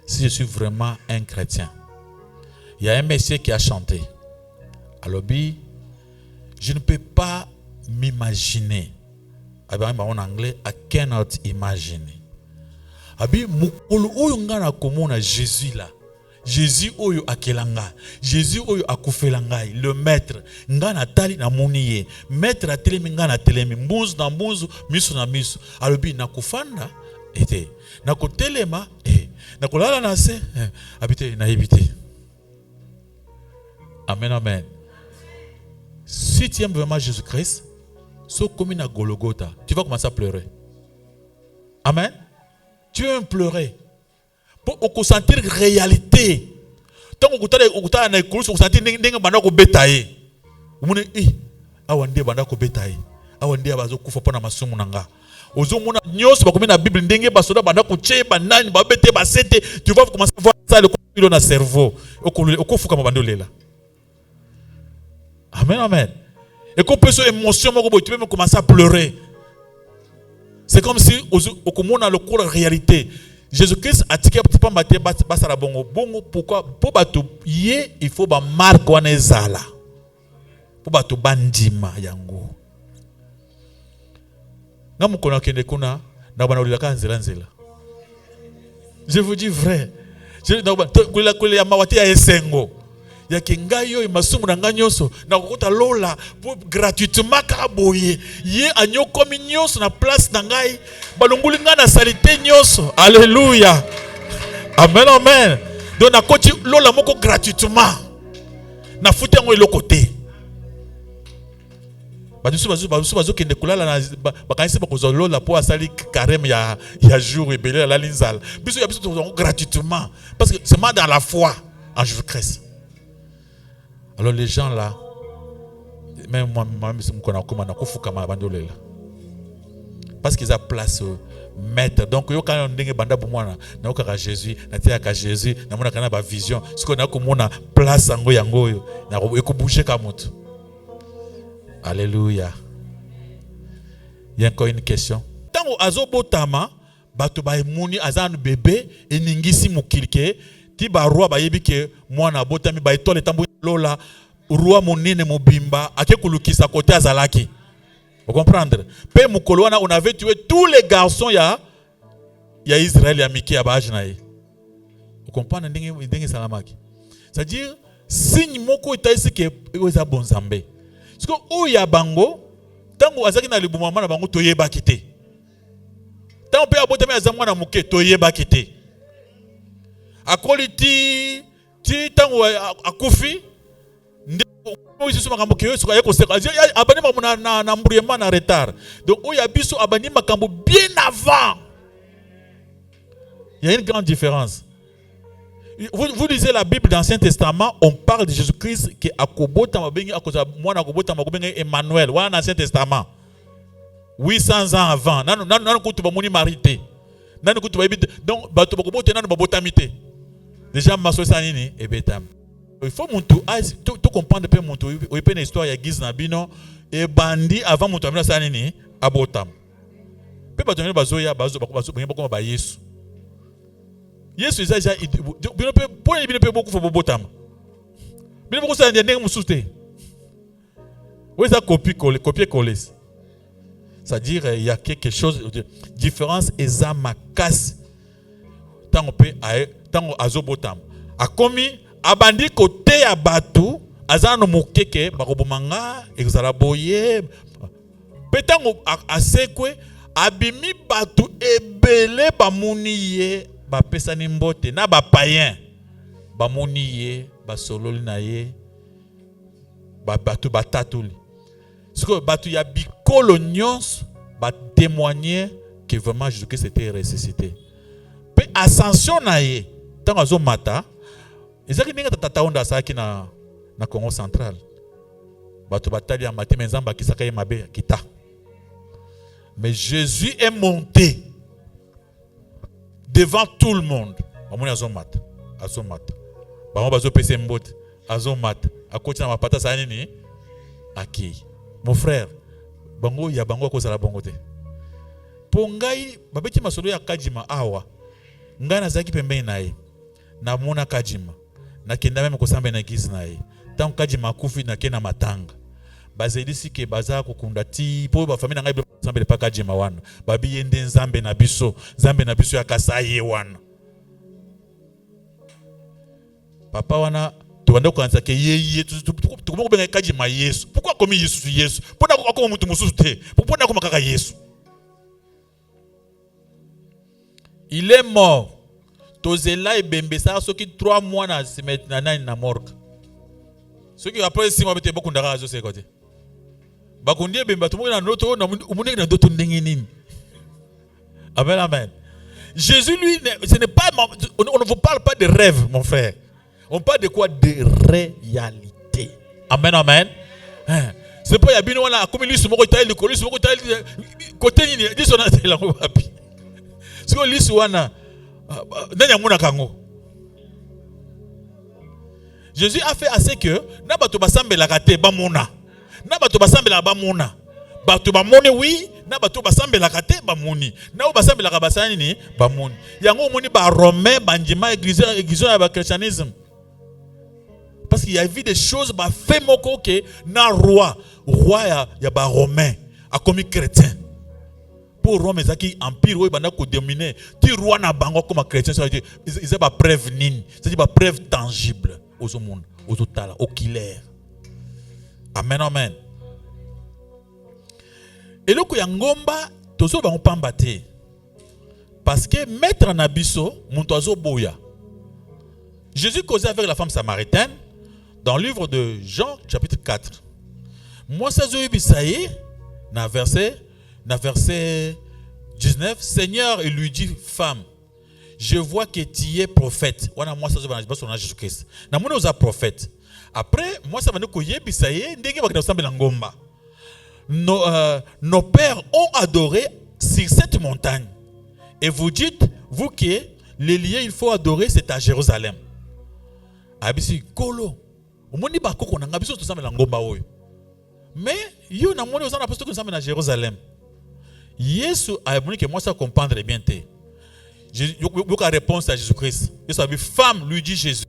Speaker 3: Si je suis vraiment un chrétien. Il y a un monsieur qui a chanté. Alors, je ne peux pas m'imaginer. En anglais, I cannot imagine. Abi mukolo oyo ngana komona Jésus là. Jésus oyo akelanga. Jésus oyo akufelanga. Le maître ngana tali na moniye. Maître a telemi ngana telemi. Mbuzu na mbuzu, misu na misu. Alors na kufanda ete. Na kotelema na kolala na se habite na habite. Amen, amen. Si tu aimes vraiment Jésus-Christ, so comme na Golgotha, tu vas commencer à pleurer. Amen. Tu veux pleurer. Pour sentir réalité. Tant que tu as un école, tu sentir que banda ko betaye. Umune awande banda ko betaye. Awande abazo kufa pona masumu nanga. Ozomona nyos ba na Bible ndenge basoda banda ko che banani ba bete ba sete. Tu vas commencer à voir ça le dans le cerveau. Okofuka mabandolela. Amen, amen. Et qu'on peut se émotion, tu peux commencer à pleurer. C'est comme si on a le cours de réalité. Jésus-Christ a dit que tu peux battre basara bongo. Bongo pourquoi pour battre il faut ba marque wanezala. Pour battre bandima yango. Ngamu kona kende kuna na bana ulila kanzela nzela. Je vous dis vrai. Je na kule ya mawati ya esengo. Ya kengayo imasumu na nganyoso na kokota lola pour gratuitement kaboye ye anyo komi nyoso na place na ngai balonguli nga na salite nyoso. Alléluia. Amen, amen. Donc na koti lola moko gratuitement na futi yango eloko te. Bazo kende kulala na bakanisi bakozo lola po asali carême ya jour ebele la linzala biso ya biso gratuitement parce que c'est mal dans la foi en Jésus-Christ. Alors les gens là, même moi, parce qu'ils ont place maître. Donc quand on dit banda pour moi, na okaka Jésus, na tia Jésus, na mona kana ba vision. Ce qu'on a comme on a place yango yango, na eko bouger comme moto. Alléluia. Il y a encore une question. Tant azo botama, bato ba emuni azan bébé eningisi mukilike. Ti ba roi ba yebi ke mwana botami ba etole tambo lola roi monene mobimba ake kulukisa côté azalaki. Vous comprendre? Pe mukolo wana on avait tué tous les garçons ya Israël ya miki ya baje na ye. Vous comprenez ndenge salamaki? C'est-à-dire signe moko etaisi ke eza bonzambe. Parce que o ya bango tango azaki na libuma na bango toyeba kité. Tango pe abotami azamwa na muke toyeba kité. Akoli ti tango akufi ndeko isu makambo ke yesu ayeko seka abani na mburiema na retard. Donc oya biso abani makambo bien avant. Il y a une grande différence. Vous lisez la Bible dans l'Ancien Testament, on parle de Jésus-Christ qui a kobota mabengi akoza mwana kobota mabengi Emmanuel dans l'Ancien Testament. 800 ans avant. Nanu kutu ba moni marité. Nanu kutu ba ibite. Donc bato bakobota nanu babotamité. Déjà maso sanini et betam. Il faut tout comprendre pe monto o pe na histoire ya Giz na bino e bandi avant monto amina sanini abotam. Pe bato ngene bazoya bazo bakoma ba Yesu. Yesu déjà bino pe pour bino pe beaucoup fo botam. Bino beaucoup ça ndenge mususte. Où est-ce copier-coller? C'est-à-dire il y a quelque chose de différence ezama casse. Tant on peut tango azobotam akomi abandi côté ya batu azano mokeke bakobomanga ezala boye petango asekwe abimi batu ebele bamuni ye bapesani mbote na bapayen bamuni ye basololi na ye batu batatuli siko batu ya bikolo nyonso ba témoigner que vraiment Jésus-Christ était ressuscité. Pe ascension na ye tant azo mata ezaki ninga tata onda saki na Congo central bato batali ya mati menzamba kisaka ye mabe kita mais Jésus est monté devant tout le monde bamoni azo mata bango bazo pese mbote azo mata akoti na mapata sa nini aki mon frère bango ya bango akozala bango te pongai babeti masolo ya kajima awa ngana zaki pembeni na ye na mona kajima na kenda meme kosamba na Giz na ye tant kajima kufi na kena matanga bazedisi ke baza kokunda ti po ba famille na ngai samba pa kajima wana babi yende nzambe na biso ya kasaye wana papa wana tuanda kuanza ke yeye tukumoko benga kajima Yesu pourquoi komi Yesu pona ko mutu mususu te pourquoi ko makaka Yesu. Il est mort. Tozela et Bembesa, ceux qui 3 mois na se mettent na morgue. Ceux qui après 6 mois bete beaucoup ndara zo se côté. Bakundi Bemba tout monde na noto na umune na doto ndenge nini. Amen amen. Jésus, lui, ce n'est pas, on ne vous parle pas de rêve, mon frère. On parle de quoi? De réalité. Amen, amen. C'est pas yabino wana comme lui sumo ko tali ko lui sumo ko tali côté ni dit sona tela ko papi. C'est que lui wana ndanya muna kango. Jésus a fait assez que na bato basambela kate ba mona. Na bato basambela ba mona. Bato ba moni oui, na bato basambela kate ba moni. Na o basambela ka basani ni ba moni. Yango moni ba romain banjima église ya ba christianisme. Parce qu'il y a vu des choses, bah fait moko que na roi ya ba romain a commis chrétien. Pour Rome ezaki empire où banda ko dominer, ti roi na bango comme chrétien, ils ont pas preuve nini, c'est pas preuve tangible aux monde, aux tala, oculaire. Amen amen. Et loko ya ngomba tozo ba pamba te. Parce que maître na biso muntu azo boya. Jésus causait avec la femme samaritaine. Dans le livre de Jean, chapitre 4, moi, ça je bisaïe, dans verset 19, Seigneur, il lui dit, femme, je vois que tu es prophète. Voilà, moi, ça je vais sur Jésus-Christ. Dans mon osé prophète. Après, moi, ça va nous couiller, bisaïe, nos pères ont adoré sur cette montagne. Et vous dites, vous que les lieux, il faut adorer, c'est à Jérusalem. Abisi, Kolo. Omoni ba koko na ngabiso to sambela ngomba oyo. Mais yo na moni ozana pasteur ko sambela na Jérusalem. Yesu a moni que moi ça comprendre bien te. Yo ka réponse à Jésus-Christ. Yesu a dit femme lui dit Jésus.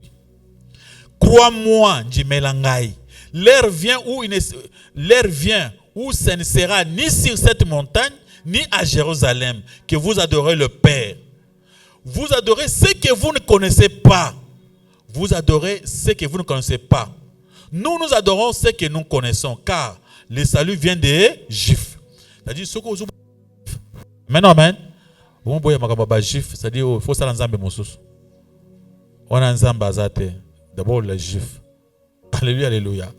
Speaker 3: Crois-moi, njimela ngai. L'heure vient où ce ne sera ni sur cette montagne ni à Jérusalem que vous adorez le Père. Vous adorez ce que vous ne connaissez pas. Vous adorez ce que vous ne connaissez pas. Nous adorons ce que nous connaissons, car le salut vient des Juifs. C'est-à-dire, ce que vous amen, amen. Vous voyez, c'est-à-dire, il faut ça l'ensemble Moussous. On a ensemble azate. D'abord, les Juifs. Alléluia, alléluia.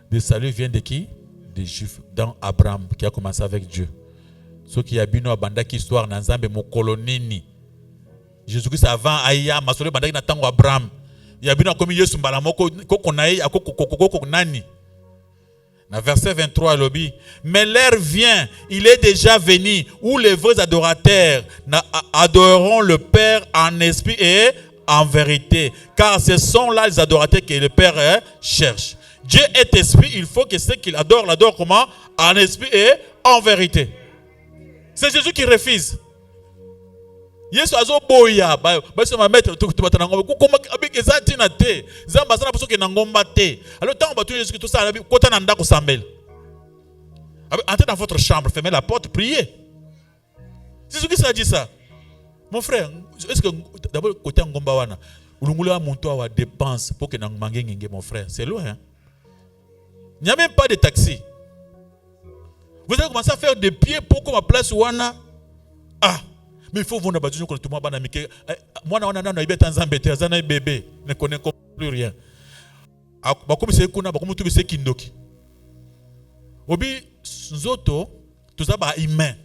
Speaker 3: Le salut vient de qui? Des Juifs. Dans Abraham, qui a commencé avec Dieu. Ceux qui ont bino abandaki histoire dans ensemble mon colonini. Jésus-Christ avant Aya, masole bandaki na tango Abraham. Il y a bien comme Yesu mbala moko kokonaye akoko nani. Dans verset 23 lobby, mais l'heure vient, il est déjà venu où les vrais adorateurs adoreront le Père en esprit et en vérité, car ce sont là les adorateurs que le Père cherche. Dieu est esprit, il faut que ceux qu'il adore l'adorent comment? En esprit et en vérité. C'est Jésus qui refuse. Yesu azo boya ba se ma mettre tout batana ngomba kuma abike zati na te zamba sana poso ke na ngomba te alors tant batu Yesu tout ça kota na ndako sambel entrez dans votre chambre, fermez la porte, priez. C'est ce qui ça dit ça. Mon frère, est-ce que d'abord côté ngomba wana ulungula monto wa dépense pour que na mangue ngenge mon frère, c'est loin hein? Il n'y a même pas de taxi. Vous allez commencer à faire des pieds pour qu'on place wana mais il faut voir que tout le monde moi na ibeta nzambete azana bébé ne connaît plus rien. Bakomi se kuna bakomi tu se kindoki. Obi nzoto tout ba humain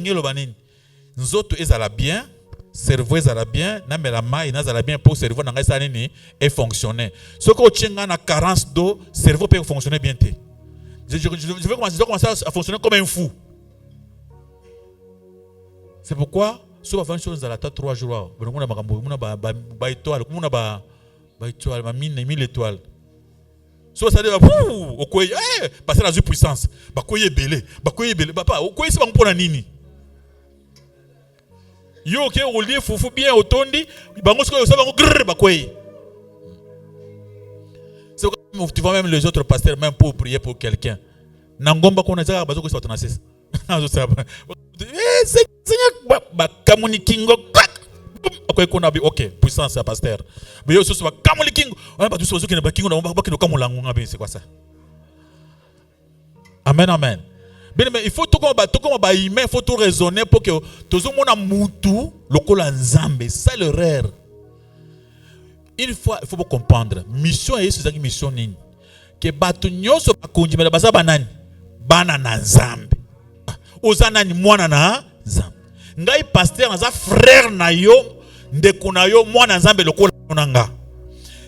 Speaker 3: ngelo banini. Nzoto ezala bien, cerveau ezala bien, na melama ezala bien pour cerveau na ngasa nini et fonctionner. Ce que tchenga na carence d'eau, cerveau peut fonctionner bien té. Je vais commencer à fonctionner comme un fou. C'est pourquoi, si on va faire une chose dans la tête 3 jours, on a une étoile, on a une 1000 étoiles. Si on va passer la puissance, on va belé, papa, on va c'est pour nini. Yo ok, on lit foufou bien au tondi, c'est comme tu vois même les autres pasteurs même pour prier pour quelqu'un. Nangomba qu'on a déjà besoin que ça t'anasse. Seigneur, ok, puissance, pasteur. Mais il y a aussi c'est quoi ça? Amen, amen. Mais il faut tout il faut tout raisonner pour que tout le monde a moutou, le col nzambe, c'est l'erreur. Une fois, il faut comprendre, mission est ce mission nini. Que batu nyoso bakunji mais basa banani, bana na nzambe. Ozana ni mwana na nzambe. ngai pasteur naza frère na yo ndeko na yo mwana nzambe lokola nanga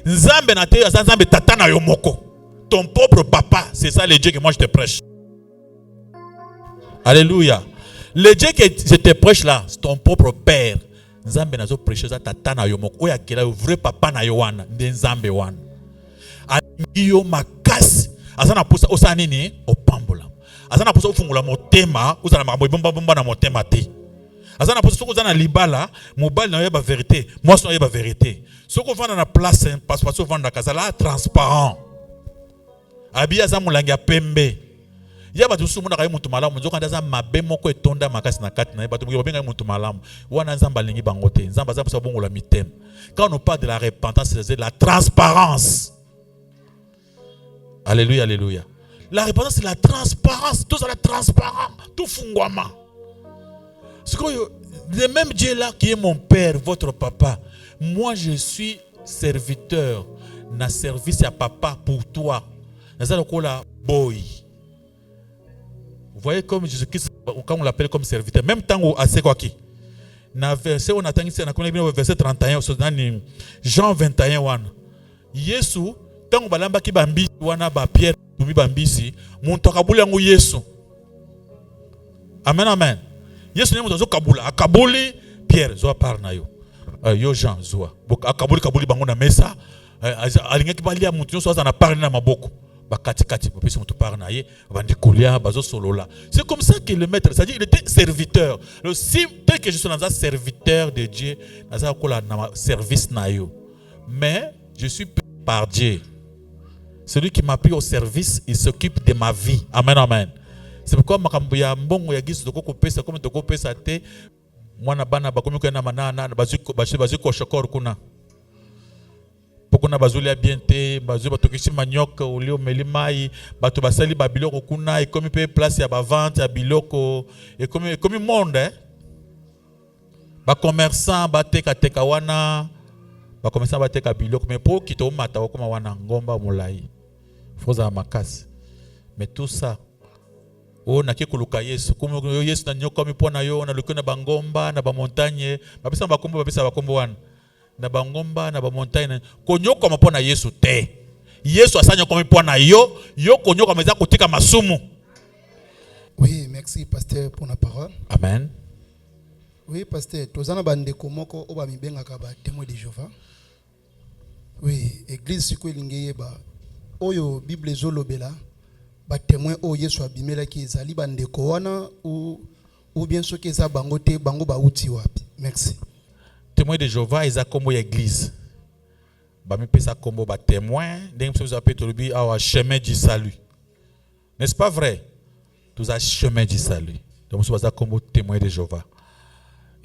Speaker 3: nzambe na te aza nzambe tata na yo moko ton propre papa. C'est ça le Dieu que moi je te prêche. Alléluia. Le Dieu que je te prêche là, c'est ton propre père. Nzambe nazo prêcher ça tata na yo moko oya kela yo vrai papa na yo wana nde nzambe wana alingi yo makasi azana posa osana nini opambola azana posa ofungula motema ozana makambo bomba na motema te azana posa soko ozana libala mobali na yo ba vérité moi so yo ba vérité soko vanda na place parce vanda kazala transparent abi aza mulangi ya pembe ya batu sumu na kayi mutu malamu nzoka ndaza mabe moko etonda makasi na kati na batu mugi babenga mutu malamu wana nzamba lingi bangote nzamba za posa bongo la mitem. Quand on parle de la repentance c'est la transparence. Alléluia, alléluia. La repentance c'est la transparence, tout ça la transparence, tout fungwama. C'est que le même Dieu là qui est mon père, votre papa. Moi je suis serviteur na service à papa pour toi. Nazalo kola boy. Vous voyez comme Jésus-Christ, quand on l'appelle comme serviteur, même temps où assez quoi qui. Na verset on attend ici, on a verset 31, Jean 21 wana. Yesu, tant on balamba ki bambisi wana ba Pierre tumi bambisi, muntu akabuli yango Yesu. Amen amen. Yesu ne muntu kabula, akabuli Pierre zo par na yo. Yo Jean zo. Akabuli bango na mesa, alingaki balia muntu yo so azana parler na maboko. C'est comme ça que le maître, c'est-à-dire il était serviteur. Tel que je suis dans un serviteur de Dieu, dans un service naïo. Mais je suis payé par Dieu. Celui qui m'a pris au service, il s'occupe de ma vie. Amen, amen. C'est pourquoi makambuya mbongo ya gisu doko pesa comme doko pesa te mwana bana bakomi ko na manana baziko shokor kuna. Pokona bazulia biente bazu batokisi manioc olio melimai bato basali babiloko kuna et comme pe place ya ba vente ya biloko et comme monde ba commerçant bateka teka wana ba commerçant bateka biloko mais pour kito mata okoma wana ngomba mulai foza makasi mais tout ça o na kekuluka Yesu comme Yesu na nyoka mipona yo na lukuna bangomba na ba montagne babisa bakombo wana na bangomba na ba montagne konyoka mapona Yesu te Yesu asanya comme pona yo konyoka meza kotika masumu.
Speaker 6: Oui, merci pasteur pour la parole.
Speaker 3: Amen.
Speaker 6: Oui, pasteur, tozana bandeko moko oba mibengaka ba témoin de Jéhovah. Oui, église siko lingeye ba oyo Bible zolobela ba témoin o Yesu abimela ki ezali bandeko wana ou bien ceux qui za bango te bango ba uti wapi. Merci.
Speaker 3: Témoin de Jéhovah, ils ont comme l'église. Bami pesa comme ba témoin, donc vous appelez tolobi à chemin du salut. N'est-ce pas vrai? Tous à chemin du salut. Donc vous avez comme témoin de Jéhovah.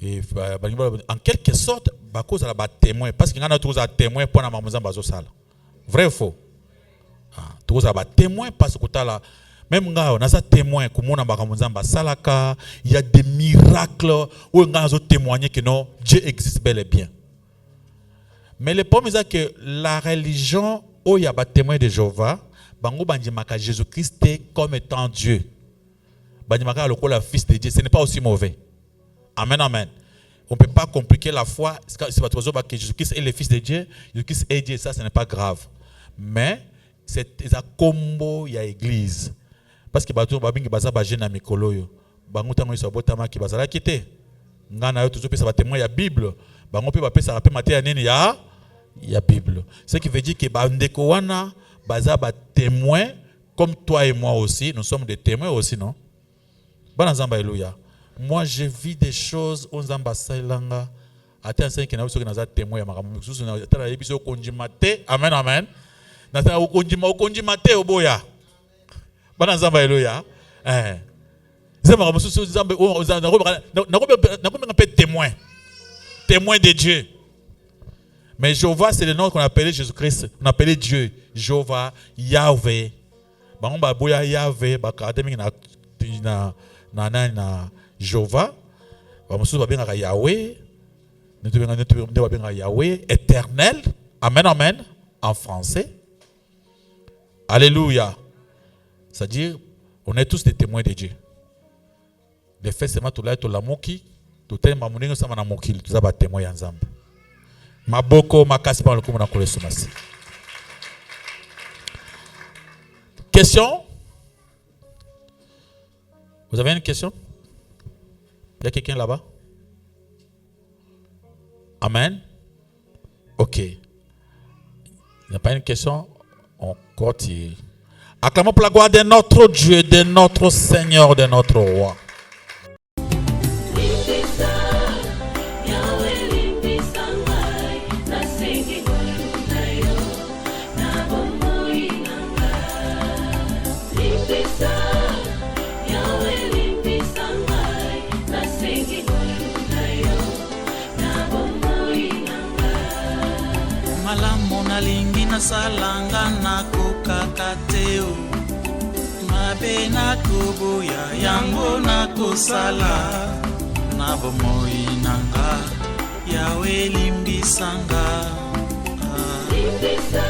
Speaker 3: Et en quelque sorte, ba cause la ba témoin parce qu'il y en a tous à témoin pour na mamanza bazo sala. Vrai ou faux? Ah, tous à ba témoin parce que là même ngao na sa témoin kumona bakamunzamba salaka, il y a des miracles où ngao témoigner que non, Dieu existe bel et bien. Mais le problème c'est que la religion où il y a ba témoin de Jéhovah, bango bandimaka Jésus-Christ comme étant Dieu. Bandimaka lokola fils de Dieu, ce n'est pas aussi mauvais. Amen amen. On ne peut pas compliquer la foi, c'est pas trop que Jésus-Christ est le fils de Dieu, Jésus-Christ est Dieu, ça ce n'est pas grave. Mais c'est un combo il y a église. Parce que bato babingi baza baje na mikolo yo bango tango isa botama ki bazala kité ngana yo toujours pesa ba témoin ya Bible bango pe ba pesa pe maté ya nini ya Bible, ce qui veut dire que bandeko wana baza ba témoin comme toi et moi aussi, nous sommes des témoins aussi, non? Bana nzamba alléluia. Moi je vis des choses on nzamba sailanga ata nsen ki na biso ki naza témoin ya makambo susu na tala yebiso konjima te. Amen amen. Na tala konjima te oboya. Bana nzamba alléluia. Zamba mususu nzamba na témoin. Témoin de Dieu. Mais Jéhovah c'est le nom qu'on appelait Jésus-Christ, on appelait Dieu, Jéhovah, Yahweh. Bango ba boya Yahweh ba kademi na Jéhovah. Ba mususu ba benga Yahweh. Ne ba benga Yahweh éternel. Amen amen en français. Alléluia. C'est-à-dire, on est tous des témoins de Dieu. Les faits, c'est tout là, tout l'amour qui, totelema moninga sama na mokili toza ba témoin ya Nzambe. Maboko makasi pa lokumu na koleso masi. Question? Vous avez une question? Il y a quelqu'un là-bas? Amen. Ok. Il n'y a pas une question? On continue. Acclamons pour la gloire de notre Dieu, de notre Seigneur, de notre Roi.
Speaker 1: Malamu nalingi nasalanga nakokaka te o, mabe nakoboya yango nakosala, na bomoi nanga yawe limbisanga.
Speaker 2: Limbisa